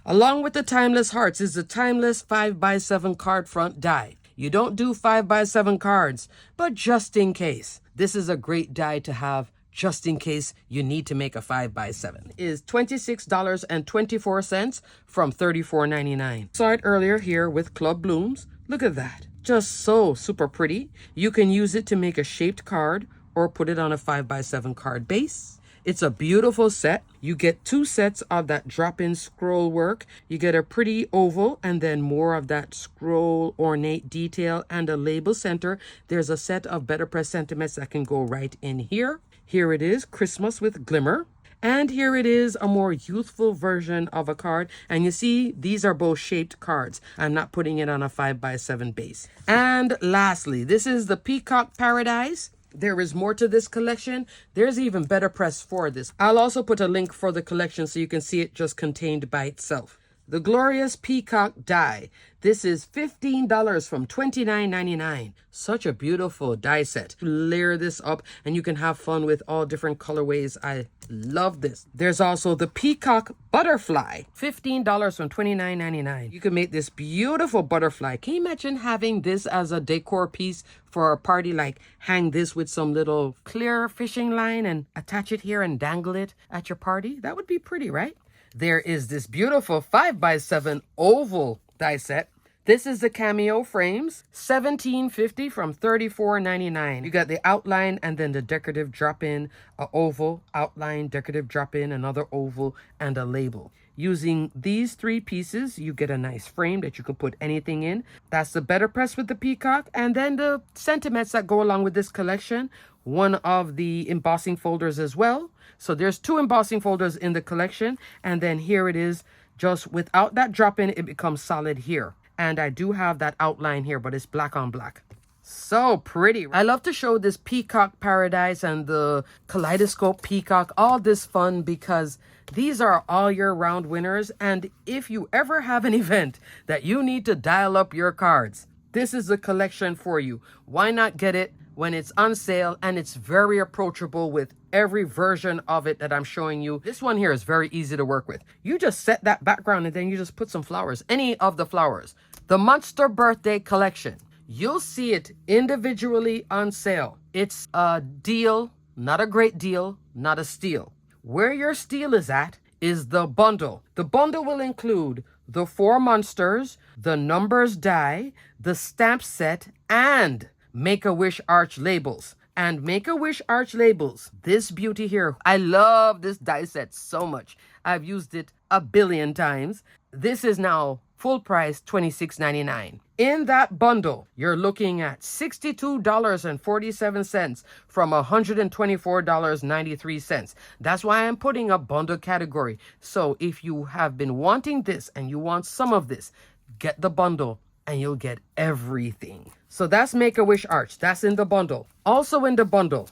[SPEAKER 1] Along with the Timeless Hearts is the Timeless 5x7 card front die. You don't do 5x7 cards, but just in case. This is a great die to have just in case you need to make a 5x7. Is $26.24 from $34.99. Saw it earlier here with Club Blooms. Look at that. Just so super pretty. You can use it to make a shaped card or put it on a 5x7 card base. It's a beautiful set. You get 2 sets of that drop-in scroll work. You get a pretty oval and then more of that scroll ornate detail and a label center. There's a set of BetterPress sentiments that can go right in here. Here it is, Christmas with Glimmer. And here it is, a more youthful version of a card. And you see, these are both shaped cards. I'm not putting it on a 5x7 base. And lastly, this is the Peacock Paradise. There is more to this collection. There's even BetterPress for this. I'll also put a link for the collection so you can see it just contained by itself. The Glorious Peacock Die. This is $15 from $29.99. Such a beautiful die set. Layer this up and you can have fun with all different colorways. I love this. There's also the Peacock Butterfly. $15 from $29.99. You can make this beautiful butterfly. Can you imagine having this as a decor piece for a party? Like hang this with some little clear fishing line and attach it here and dangle it at your party? That would be pretty, right? There is this beautiful 5x7 oval die set. This is the cameo frames, $17.50 from $34.99. You got the outline and then the decorative drop-in, a oval, outline, decorative drop-in, another oval, and a label. Using these 3 pieces, you get a nice frame that you can put anything in. That's the BetterPress with the peacock, and then the sentiments that go along with this collection. One of the embossing folders as well. So there's 2 embossing folders in the collection, and then here it is, just without that drop-in, it becomes solid here. And I do have that outline here, but it's black on black. So pretty. I love to show this Peacock Paradise and the Kaleidoscope Peacock, all this fun, because these are all year round winners. And if you ever have an event that you need to dial up your cards, this is the collection for you. Why not get it when it's on sale and it's very approachable with every version of it that I'm showing you. This one here is very easy to work with. You just set that background and then you just put some flowers, any of the flowers. The Monster Birthday Collection. You'll see it individually on sale. It's a deal, not a great deal, not a steal. Where your steal is at is the bundle. The bundle will include the 4 monsters, the numbers die, the stamp set, and Make-A-Wish arch labels. And Make-A-Wish arch labels, this beauty here. I love this die set so much. I've used it a billion times. This is now full price $26.99. In that bundle, you're looking at $62.47 from $124.93. That's why I'm putting a bundle category. So if you have been wanting this and you want some of this, get the bundle and you'll get everything. So that's Make-A-Wish arch. That's in the bundle. Also in the bundle,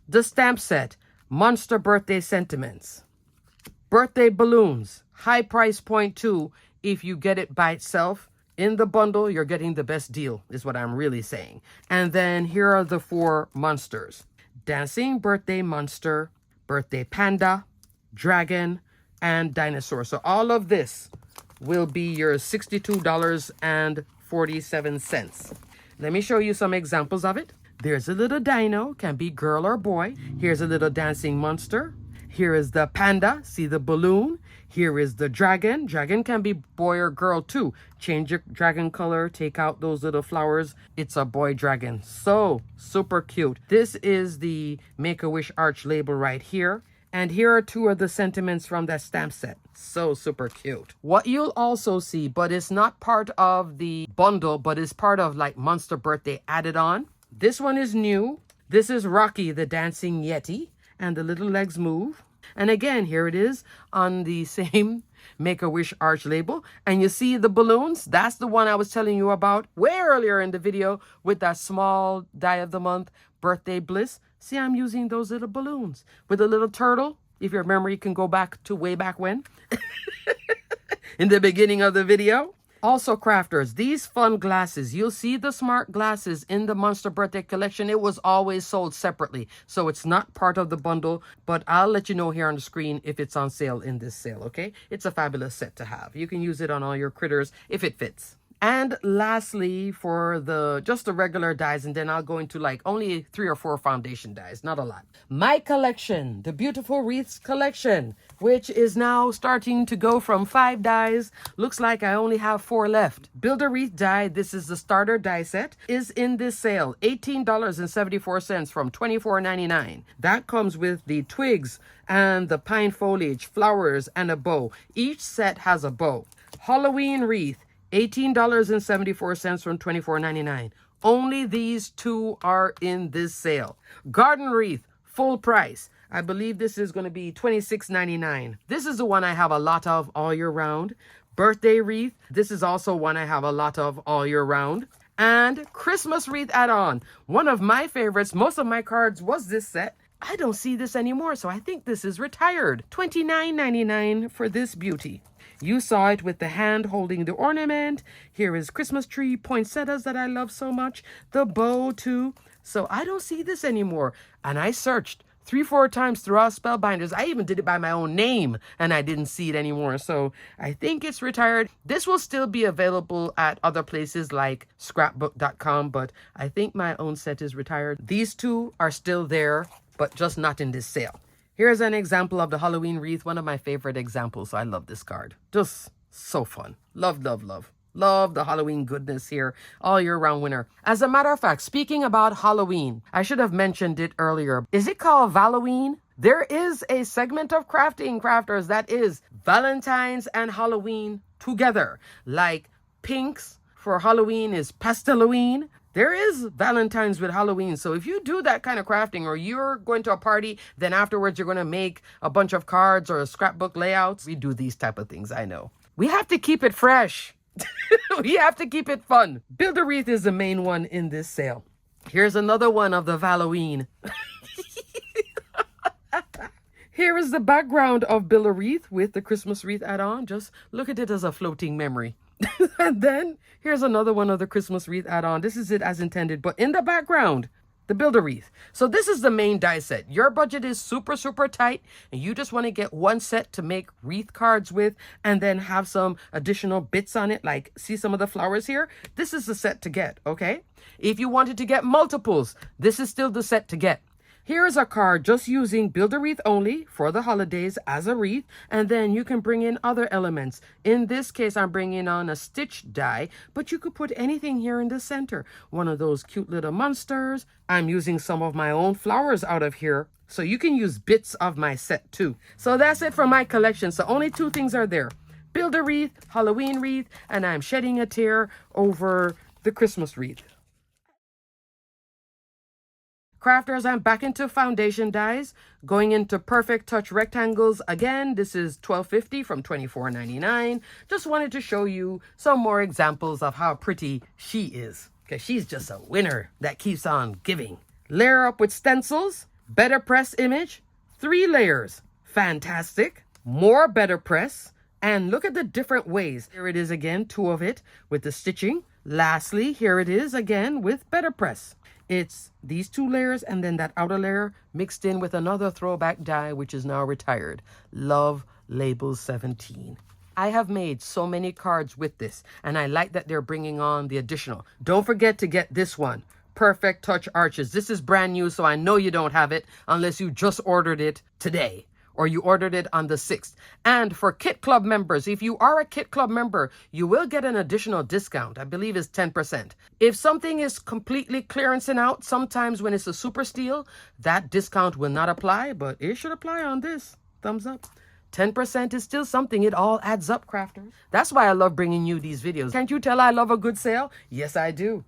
[SPEAKER 1] the stamp set, Monster Birthday Sentiments, birthday balloons, high price point 2 if you get it by itself. In the bundle, you're getting the best deal, is what I'm really saying. And then here are the 4 monsters. Dancing Birthday Monster, Birthday Panda, Dragon, and Dinosaur. So all of this will be your $62.47. Let me show you some examples of it. There's a little dino, can be girl or boy. Here's a little dancing monster. Here is the panda, see the balloon. Here is the dragon. Dragon can be boy or girl too. Change your dragon color, take out those little flowers. It's a boy dragon. So super cute. This is the Make-A-Wish Arch label right here. And here are 2 of the sentiments from that stamp set. So super cute. What you'll also see, but it's not part of the bundle, but it's part of like Monster Birthday added on. This one is new. This is Rocky the Dancing Yeti. And the little legs move. And again, here it is on the same Make-A-Wish Arch label. And you see the balloons? That's the one I was telling you about way earlier in the video with that small die of the month, Birthday Bliss. See, I'm using those little balloons with a little turtle. If you remember, you can go back to way back when in the beginning of the video. Also, crafters, these fun glasses, you'll see the smart glasses in the Monster Birthday collection. It was always sold separately, so it's not part of the bundle, but I'll let you know here on the screen if it's on sale in this sale, okay? It's a fabulous set to have. You can use it on all your critters if it fits. And lastly, for just the regular dies, and then I'll go into like only 3 or 4 foundation dies, not a lot. My collection, the Beautiful Wreaths collection, which is now starting to go from 5 dies. Looks like I only have 4 left. Build a Wreath die, this is the starter die set, is in this sale, $18.74 from $24.99. That comes with the twigs and the pine foliage, flowers, and a bow. Each set has a bow. Halloween Wreath, $18.74 from $24.99. Only these 2 are in this sale. Garden Wreath, full price. I believe this is going to be $26.99. This is the one I have a lot of all year round. Birthday Wreath, this is also one I have a lot of all year round. And Christmas Wreath add-on, one of my favorites. Most of my cards was this set. I don't see this anymore, so I think this is retired. $29.99 for this beauty. You saw it with the hand holding the ornament. Here is Christmas tree poinsettias that I love so much. The bow too. So I don't see this anymore. And I searched 3-4 times throughout Spellbinders. I even did it by my own name and I didn't see it anymore. So I think it's retired. This will still be available at other places like scrapbook.com, but I think my own set is retired. These 2 are still there, but just not in this sale. Here's an example of the Halloween Wreath, one of my favorite examples. I love this card. Just so fun. Love, love, love. Love the Halloween goodness here. All year round winner. As a matter of fact, speaking about Halloween, I should have mentioned it earlier. Is it called Halloween? There is a segment of crafting crafters that is Valentine's and Halloween together. Like pinks for Halloween is Pasteloween. There is Valentine's with Halloween. So if you do that kind of crafting or you're going to a party, then afterwards you're going to make a bunch of cards or scrapbook layouts. We do these type of things, I know. We have to keep it fresh. We have to keep it fun. Build a Wreath is the main one in this sale. Here's another one of the Halloween. Here is the background of Build a Wreath with the Christmas wreath add-on. Just look at it as a floating memory. And then here's another one of the Christmas wreath add-on. This is it as intended, but in the background, the Build a Wreath. So this is the main die set. Your budget is super, super tight, and you just want to get one set to make wreath cards with, and then have some additional bits on it, like see some of the flowers here? This is the set to get, okay? If you wanted to get multiples, this is still the set to get. Here is a card just using Build a Wreath only for the holidays as a wreath, and then you can bring in other elements. In this case, I'm bringing on a stitch die, but you could put anything here in the center. One of those cute little monsters. I'm using some of my own flowers out of here, so you can use bits of my set too. So that's it for my collection. So only 2 things are there. Build a Wreath, Halloween wreath, and I'm shedding a tear over the Christmas wreath. Crafters, I'm back into foundation dies, going into Perfect Touch rectangles again. This is $12.50 from $24.99. Just wanted to show you some more examples of how pretty she is, because she's just a winner that keeps on giving. Layer up with stencils, BetterPress image, 3 layers, fantastic. More BetterPress, And look at the different ways. Here it is again, two of it with the stitching. Lastly, here it is again with BetterPress. It's these two layers and then that outer layer mixed in with another throwback die, which is now retired. Love Label 17. I have made so many cards with this, and I like that they're bringing on the additional. Don't forget to get this one, Perfect Touch Arches. This is brand new, so I know you don't have it unless you just ordered it today or you ordered it on the 6th. And for Kit Club members, if you are a Kit Club member, you will get an additional discount. I believe it's 10%. If something is completely clearancing out, sometimes when it's a super steal, that discount will not apply, but it should apply on this. Thumbs up. 10% is still something. It all adds up, crafters. That's why I love bringing you these videos. Can't you tell I love a good sale? Yes, I do.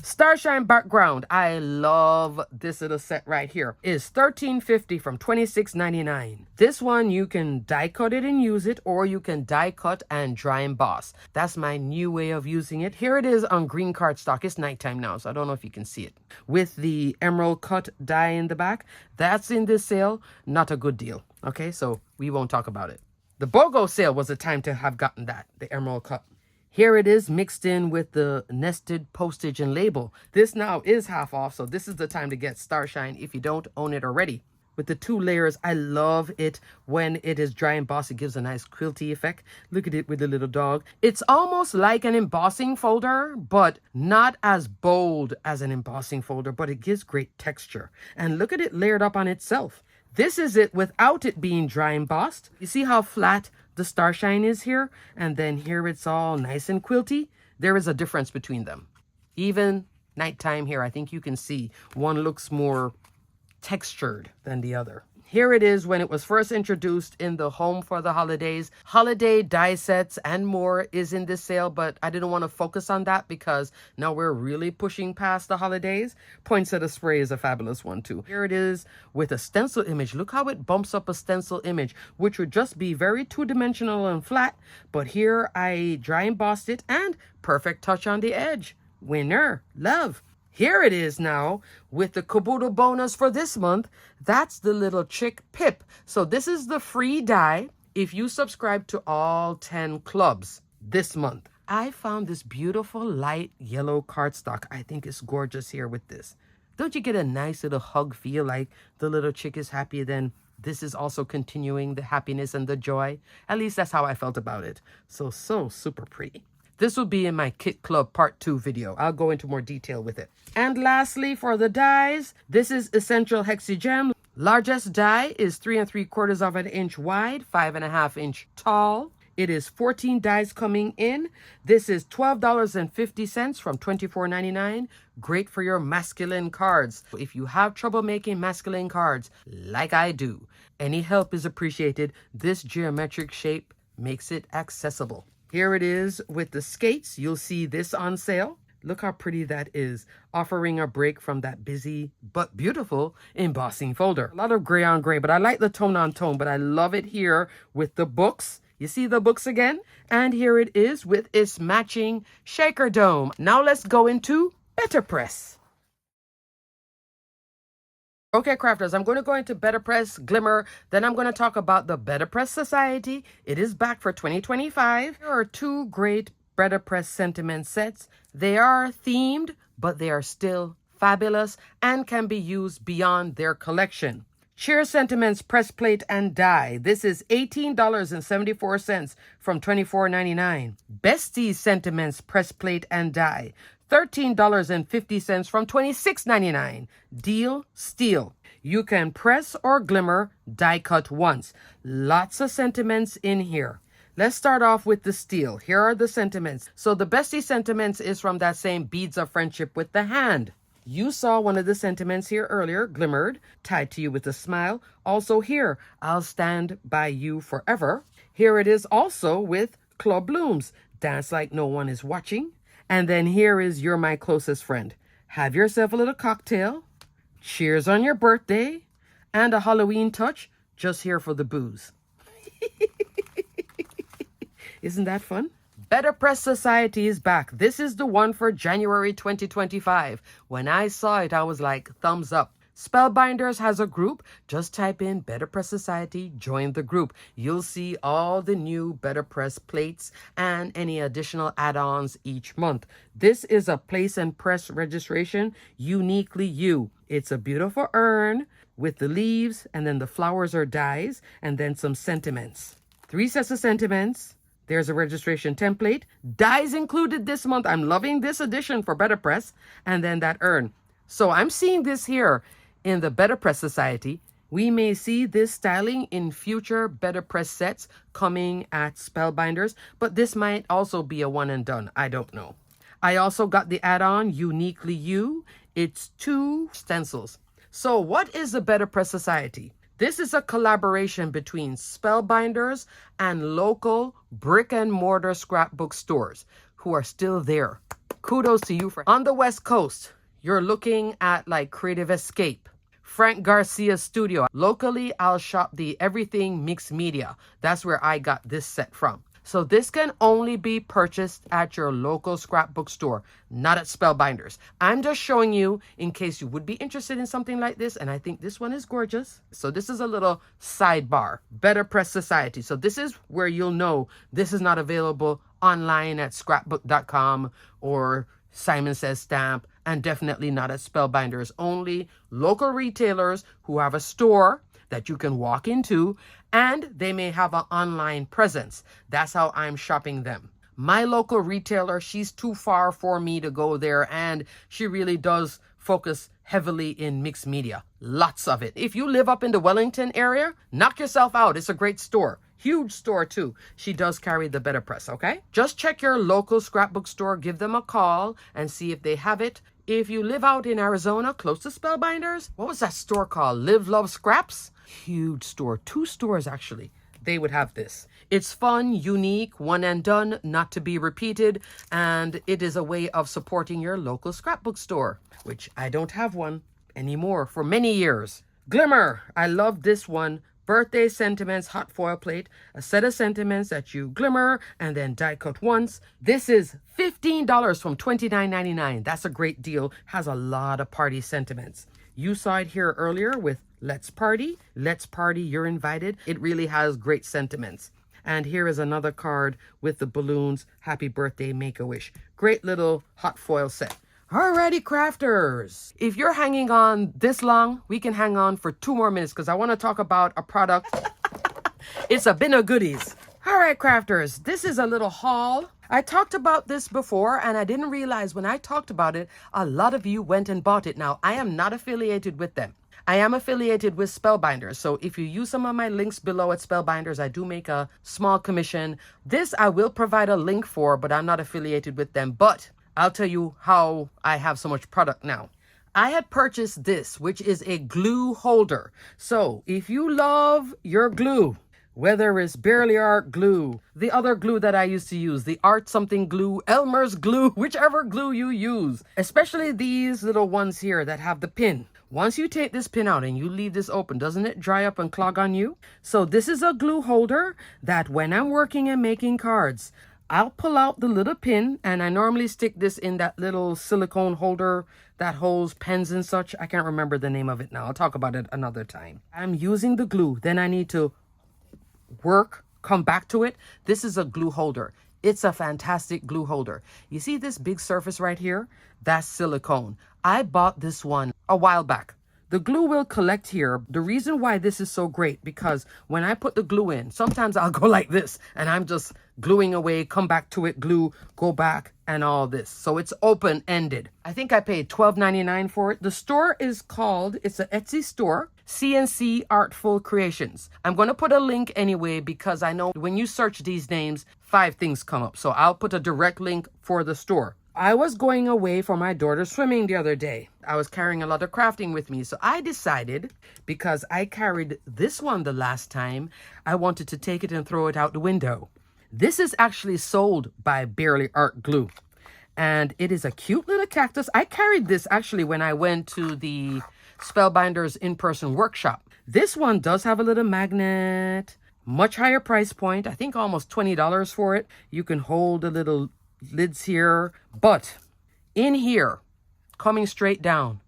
[SPEAKER 1] Starshine background. I love this little set right here. It's $13.50 from $26.99. This one you can die cut it and use it, or you can die cut and dry emboss. That's my new way of using it. Here it is on green cardstock. It's nighttime now, so I don't know if you can see it. With the emerald cut die in the back. That's in this sale. Not a good deal. Okay, so we won't talk about it. The BOGO sale was the time to have gotten that, the emerald cut. Here it is mixed in with the nested postage and label. This now is half off, so this is the time to get Starshine if you don't own it already. With the two layers, I love it when it is dry embossed. It gives a nice quilty effect. Look at it with the little dog. It's almost like an embossing folder, but not as bold as an embossing folder, but it gives great texture. And look at it layered up on itself. This is it without it being dry embossed. You see how flat the Starshine is here? And then here it's all nice and quilty. There is a difference between them. Even nighttime here, I think you can see one looks more textured than the other. Here it is when it was first introduced in the Home for the Holidays. Holiday die sets and more is in this sale, but I didn't want to focus on that because now we're really pushing past the holidays. Poinsettia spray is a fabulous one too. Here it is with a stencil image. Look how it bumps up a stencil image, which would just be very two-dimensional and flat. But here I dry embossed it and perfect touch on the edge. Winner, love. Here it is now with the Kabuto bonus for this month. That's the little chick Pip. So this is the free die if you subscribe to all 10 clubs this month. I found this beautiful light yellow cardstock. I think it's gorgeous here with this. Don't you get a nice little hug feel like the little chick is happy? Then this is also continuing the happiness and the joy. At least that's how I felt about it. So super pretty. This will be in my Kit Club Part 2 video. I'll go into more detail with it. And lastly, for the dies, this is Essential Hexigem. Largest die is 3 3/4 of an inch wide, 5 1/2 inch tall. It is 14 dies coming in. This is $12.50 from $24.99. Great for your masculine cards. If you have trouble making masculine cards, like I do, any help is appreciated. This geometric shape makes it accessible. Here it is with the skates. You'll see this on sale. Look how pretty that is, offering a break from that busy but beautiful embossing folder. A lot of gray on gray, but I like the tone on tone, but I love it here with the books. You see the books again? And here it is with its matching shaker dome. Now let's go into BetterPress. Okay, crafters, I'm going to go into BetterPress Glimmer. Then I'm going to talk about the BetterPress Society. It is back for 2025. There are two great BetterPress sentiment sets. They are themed, but they are still fabulous and can be used beyond their collection. Cheer Sentiments Press Plate and Die. This is $18.74 from $24.99. Besties Sentiments Press Plate and Die. $13.50 from $26.99. Deal steal. You can press or glimmer die cut once. Lots of sentiments in here. Let's start off with the steal. Here are the sentiments. So the Bestie Sentiments is from that same Beads of Friendship with the hand. You saw one of the sentiments here earlier, glimmered, tied to you with a smile. Also here, I'll stand by you forever. Here it is also with Club Blooms, dance like no one is watching. And then here is You're My Closest Friend. Have yourself a little cocktail. Cheers on your birthday. And a Halloween touch, just here for the booze. Isn't that fun? BetterPress Society is back. This is the one for January 2025. When I saw it, I was like, thumbs up. Spellbinders has a group. Just type in BetterPress Society, join the group. You'll see all the new BetterPress plates and any additional add-ons each month. This is a place and press registration, uniquely you. It's a beautiful urn with the leaves, and then the flowers or dies, and then some sentiments. 3 sets of sentiments. There's a registration template. Dies included this month. I'm loving this edition for BetterPress. And then that urn. So I'm seeing this here in the BetterPress Society. We may see this styling in future BetterPress sets coming at Spellbinders, but this might also be a one and done. I don't know. I also got the add-on Uniquely You. It's 2 stencils. So what is the BetterPress Society? This is a collaboration between Spellbinders and local brick and mortar scrapbook stores who are still there. Kudos to you. On the West Coast, you're looking at like Creative Escape, Frank Garcia's studio. Locally, I'll shop the Everything Mixed Media. That's where I got this set from. So this can only be purchased at your local scrapbook store, not at Spellbinders. I'm just showing you in case you would be interested in something like this, and I think this one is gorgeous. So this is a little sidebar, BetterPress Society. So this is where you'll know this is not available online at scrapbook.com or Simon Says Stamp, and definitely not at Spellbinders. Only local retailers who have a store that you can walk into, and they may have an online presence. That's how I'm shopping them. My local retailer, she's too far for me to go there, and she really does focus heavily in mixed media. Lots of it. If you live up in the Wellington area, knock yourself out. It's a great store. Huge store too. She does carry the BetterPress, okay? Just check your local scrapbook store, give them a call, and see if they have it. If you live out in Arizona, close to Spellbinders, what was that store called? Live, Love, Scraps? Huge store. 2 stores, actually. They would have this. It's fun, unique, one and done, not to be repeated, and it is a way of supporting your local scrapbook store, which I don't have one anymore for many years. Glimmer. I love this one. Birthday sentiments hot foil plate, a set of sentiments that you glimmer and then die cut once. This is $15 from $29.99. That's a great deal. Has a lot of party sentiments. You saw it here earlier with Let's Party. Let's Party, you're invited. It really has great sentiments. And here is another card with the balloons. Happy birthday, Make-A-Wish. Great little hot foil set. Alrighty, crafters. If you're hanging on this long, we can hang on for 2 more minutes because I want to talk about a product. It's a bin of goodies. All right, crafters, this is a little haul. I talked about this before, and I didn't realize when I talked about it, a lot of you went and bought it. Now, I am not affiliated with them. I am affiliated with Spellbinders. So if you use some of my links below at Spellbinders, I do make a small commission. This I will provide a link for, but I'm not affiliated with them. But I'll tell you how I have so much product now. I had purchased this, which is a glue holder. So if you love your glue, whether it's Barely Art glue, the other glue that I used to use, the Art Something glue, Elmer's glue, whichever glue you use, especially these little ones here that have the pin. Once you take this pin out and you leave this open, doesn't it dry up and clog on you? So this is a glue holder that when I'm working and making cards, I'll pull out the little pin, and I normally stick this in that little silicone holder that holds pens and such. I can't remember the name of it now. I'll talk about it another time. I'm using the glue. Then I need to work, come back to it. This is a glue holder. It's a fantastic glue holder. You see this big surface right here? That's silicone. I bought this one a while back. The glue will collect here. The reason why this is so great, because when I put the glue in, sometimes I'll go like this and I'm just gluing away, come back to it, glue, go back, and all this. So it's open-ended. I think I paid $12.99 for it. The store is called, it's an Etsy store, CNC Artful Creations. I'm going to put a link anyway because I know when you search these names, 5 things come up. So I'll put a direct link for the store. I was going away for my daughter's swimming the other day. I was carrying a lot of crafting with me. So I decided, because I carried this one the last time, I wanted to take it and throw it out the window. This is actually sold by Barely Art Glue. And it is a cute little cactus. I carried this actually when I went to the Spellbinders in-person workshop. This one does have a little magnet, much higher price point. I think almost $20 for it. You can hold the little lids here, but in here, coming straight down,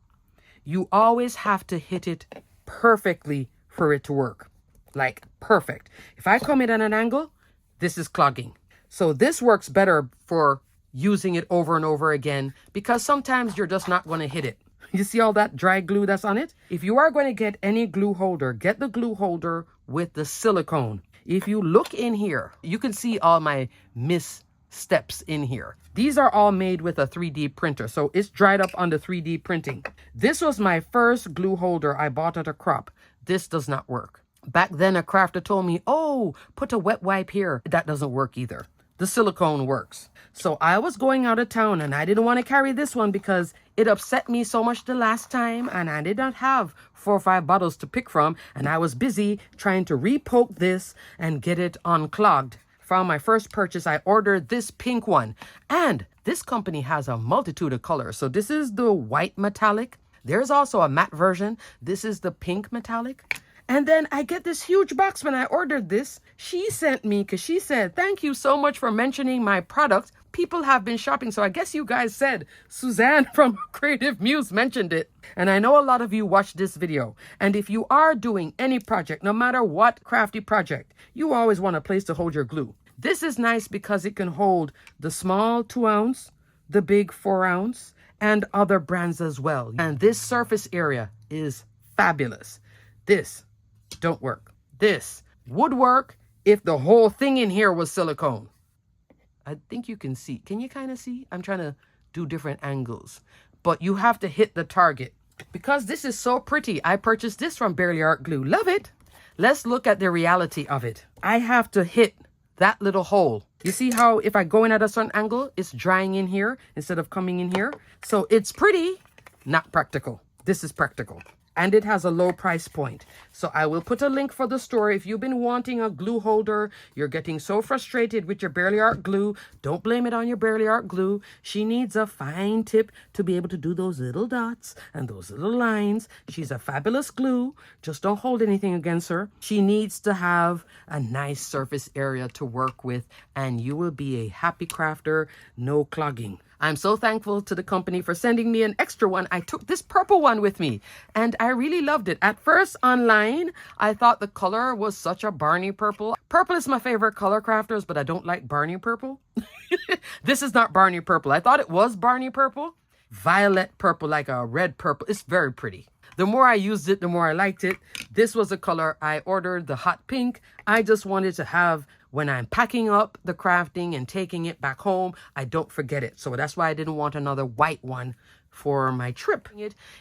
[SPEAKER 1] You always have to hit it perfectly for it to work. Like perfect. If I come in at an angle, this is clogging. So this works better for using it over and over again because sometimes you're just not going to hit it. You see all that dry glue that's on it? If you are going to get any glue holder, get the glue holder with the silicone. If you look in here, you can see all my missteps in here. These are all made with a 3D printer, so it's dried up on the 3D printing. This was my first glue holder I bought at a crop. This does not work. Back then, a crafter told me, oh, put a wet wipe here. That doesn't work either. The silicone works. So I was going out of town and I didn't want to carry this one because it upset me so much the last time and I did not have 4 or 5 bottles to pick from, and I was busy trying to repoke this and get it unclogged. For my first purchase, I ordered this pink one, and this company has a multitude of colors. So this is the white metallic. There's also a matte version. This is the pink metallic. And then I get this huge box when I ordered this. She sent me, because she said, thank you so much for mentioning my product. People have been shopping. So I guess you guys said Suzanne from Creative Muse mentioned it. And I know a lot of you watched this video. And if you are doing any project, no matter what crafty project, you always want a place to hold your glue. This is nice because it can hold the small 2 ounce, the big 4 ounce, and other brands as well. And this surface area is fabulous. This don't work. This would work if the whole thing in here was silicone. I think you can see. Can you kind of see? I'm trying to do different angles. But you have to hit the target. Because this is so pretty, I purchased this from Barely Art Glue. Love it. Let's look at the reality of it. I have to hit that little hole. You see how if I go in at a certain angle, it's drying in here instead of coming in here? So it's pretty, not practical. This is practical. And it has a low price point. So I will put a link for the store. If you've been wanting a glue holder, you're getting so frustrated with your Barely Art Glue, don't blame it on your Barely Art Glue. She needs a fine tip to be able to do those little dots and those little lines. She's a fabulous glue. Just don't hold anything against her. She needs to have a nice surface area to work with, and you will be a happy crafter, no clogging. I'm so thankful to the company for sending me an extra one. I took this purple one with me and I really loved it. At first online, I thought the color was such a Barney purple. Purple is my favorite color, crafters, but I don't like Barney purple. This is not Barney purple. I thought it was Barney purple. Violet purple, like a red purple. It's very pretty. The more I used it, the more I liked it. This was a color. I ordered the hot pink. I just wanted to have, when I'm packing up the crafting and taking it back home, I don't forget it. So that's why I didn't want another white one for my trip.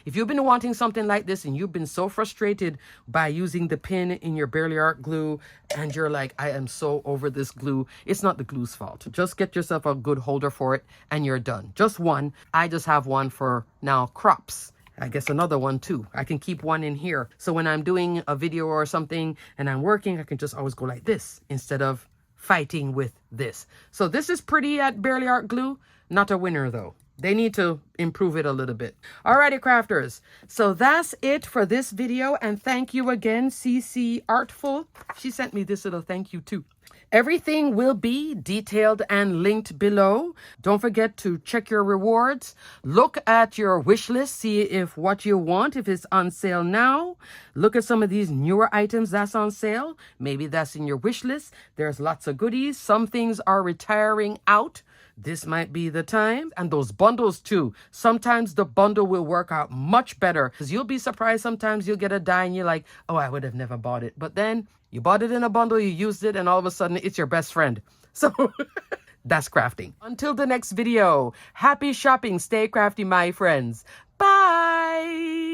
[SPEAKER 1] If you've been wanting something like this and you've been so frustrated by using the pin in your Barely Art Glue and you're like, I am so over this glue, it's not the glue's fault. Just get yourself a good holder for it and you're done. Just one. I just have one for now crops. I guess another one too. I can keep one in here. So when I'm doing a video or something and I'm working, I can just always go like this instead of fighting with this. So this is pretty at Barely Art Glue. Not a winner though. They need to improve it a little bit. Alrighty, crafters. So that's it for this video. And thank you again, CC Artful. She sent me this little thank you too. Everything will be detailed and linked below. Don't forget to check your rewards. Look at your wish list. See if what you want, if it's on sale now. Look at some of these newer items that's on sale. Maybe that's in your wish list. There's lots of goodies. Some things are retiring out. This might be the time. And those bundles too. Sometimes the bundle will work out much better. Because you'll be surprised sometimes you'll get a die and you're like, oh, I would have never bought it. But then you bought it in a bundle, you used it, and all of a sudden it's your best friend. So that's crafting. Until the next video, happy shopping. Stay crafty, my friends. Bye.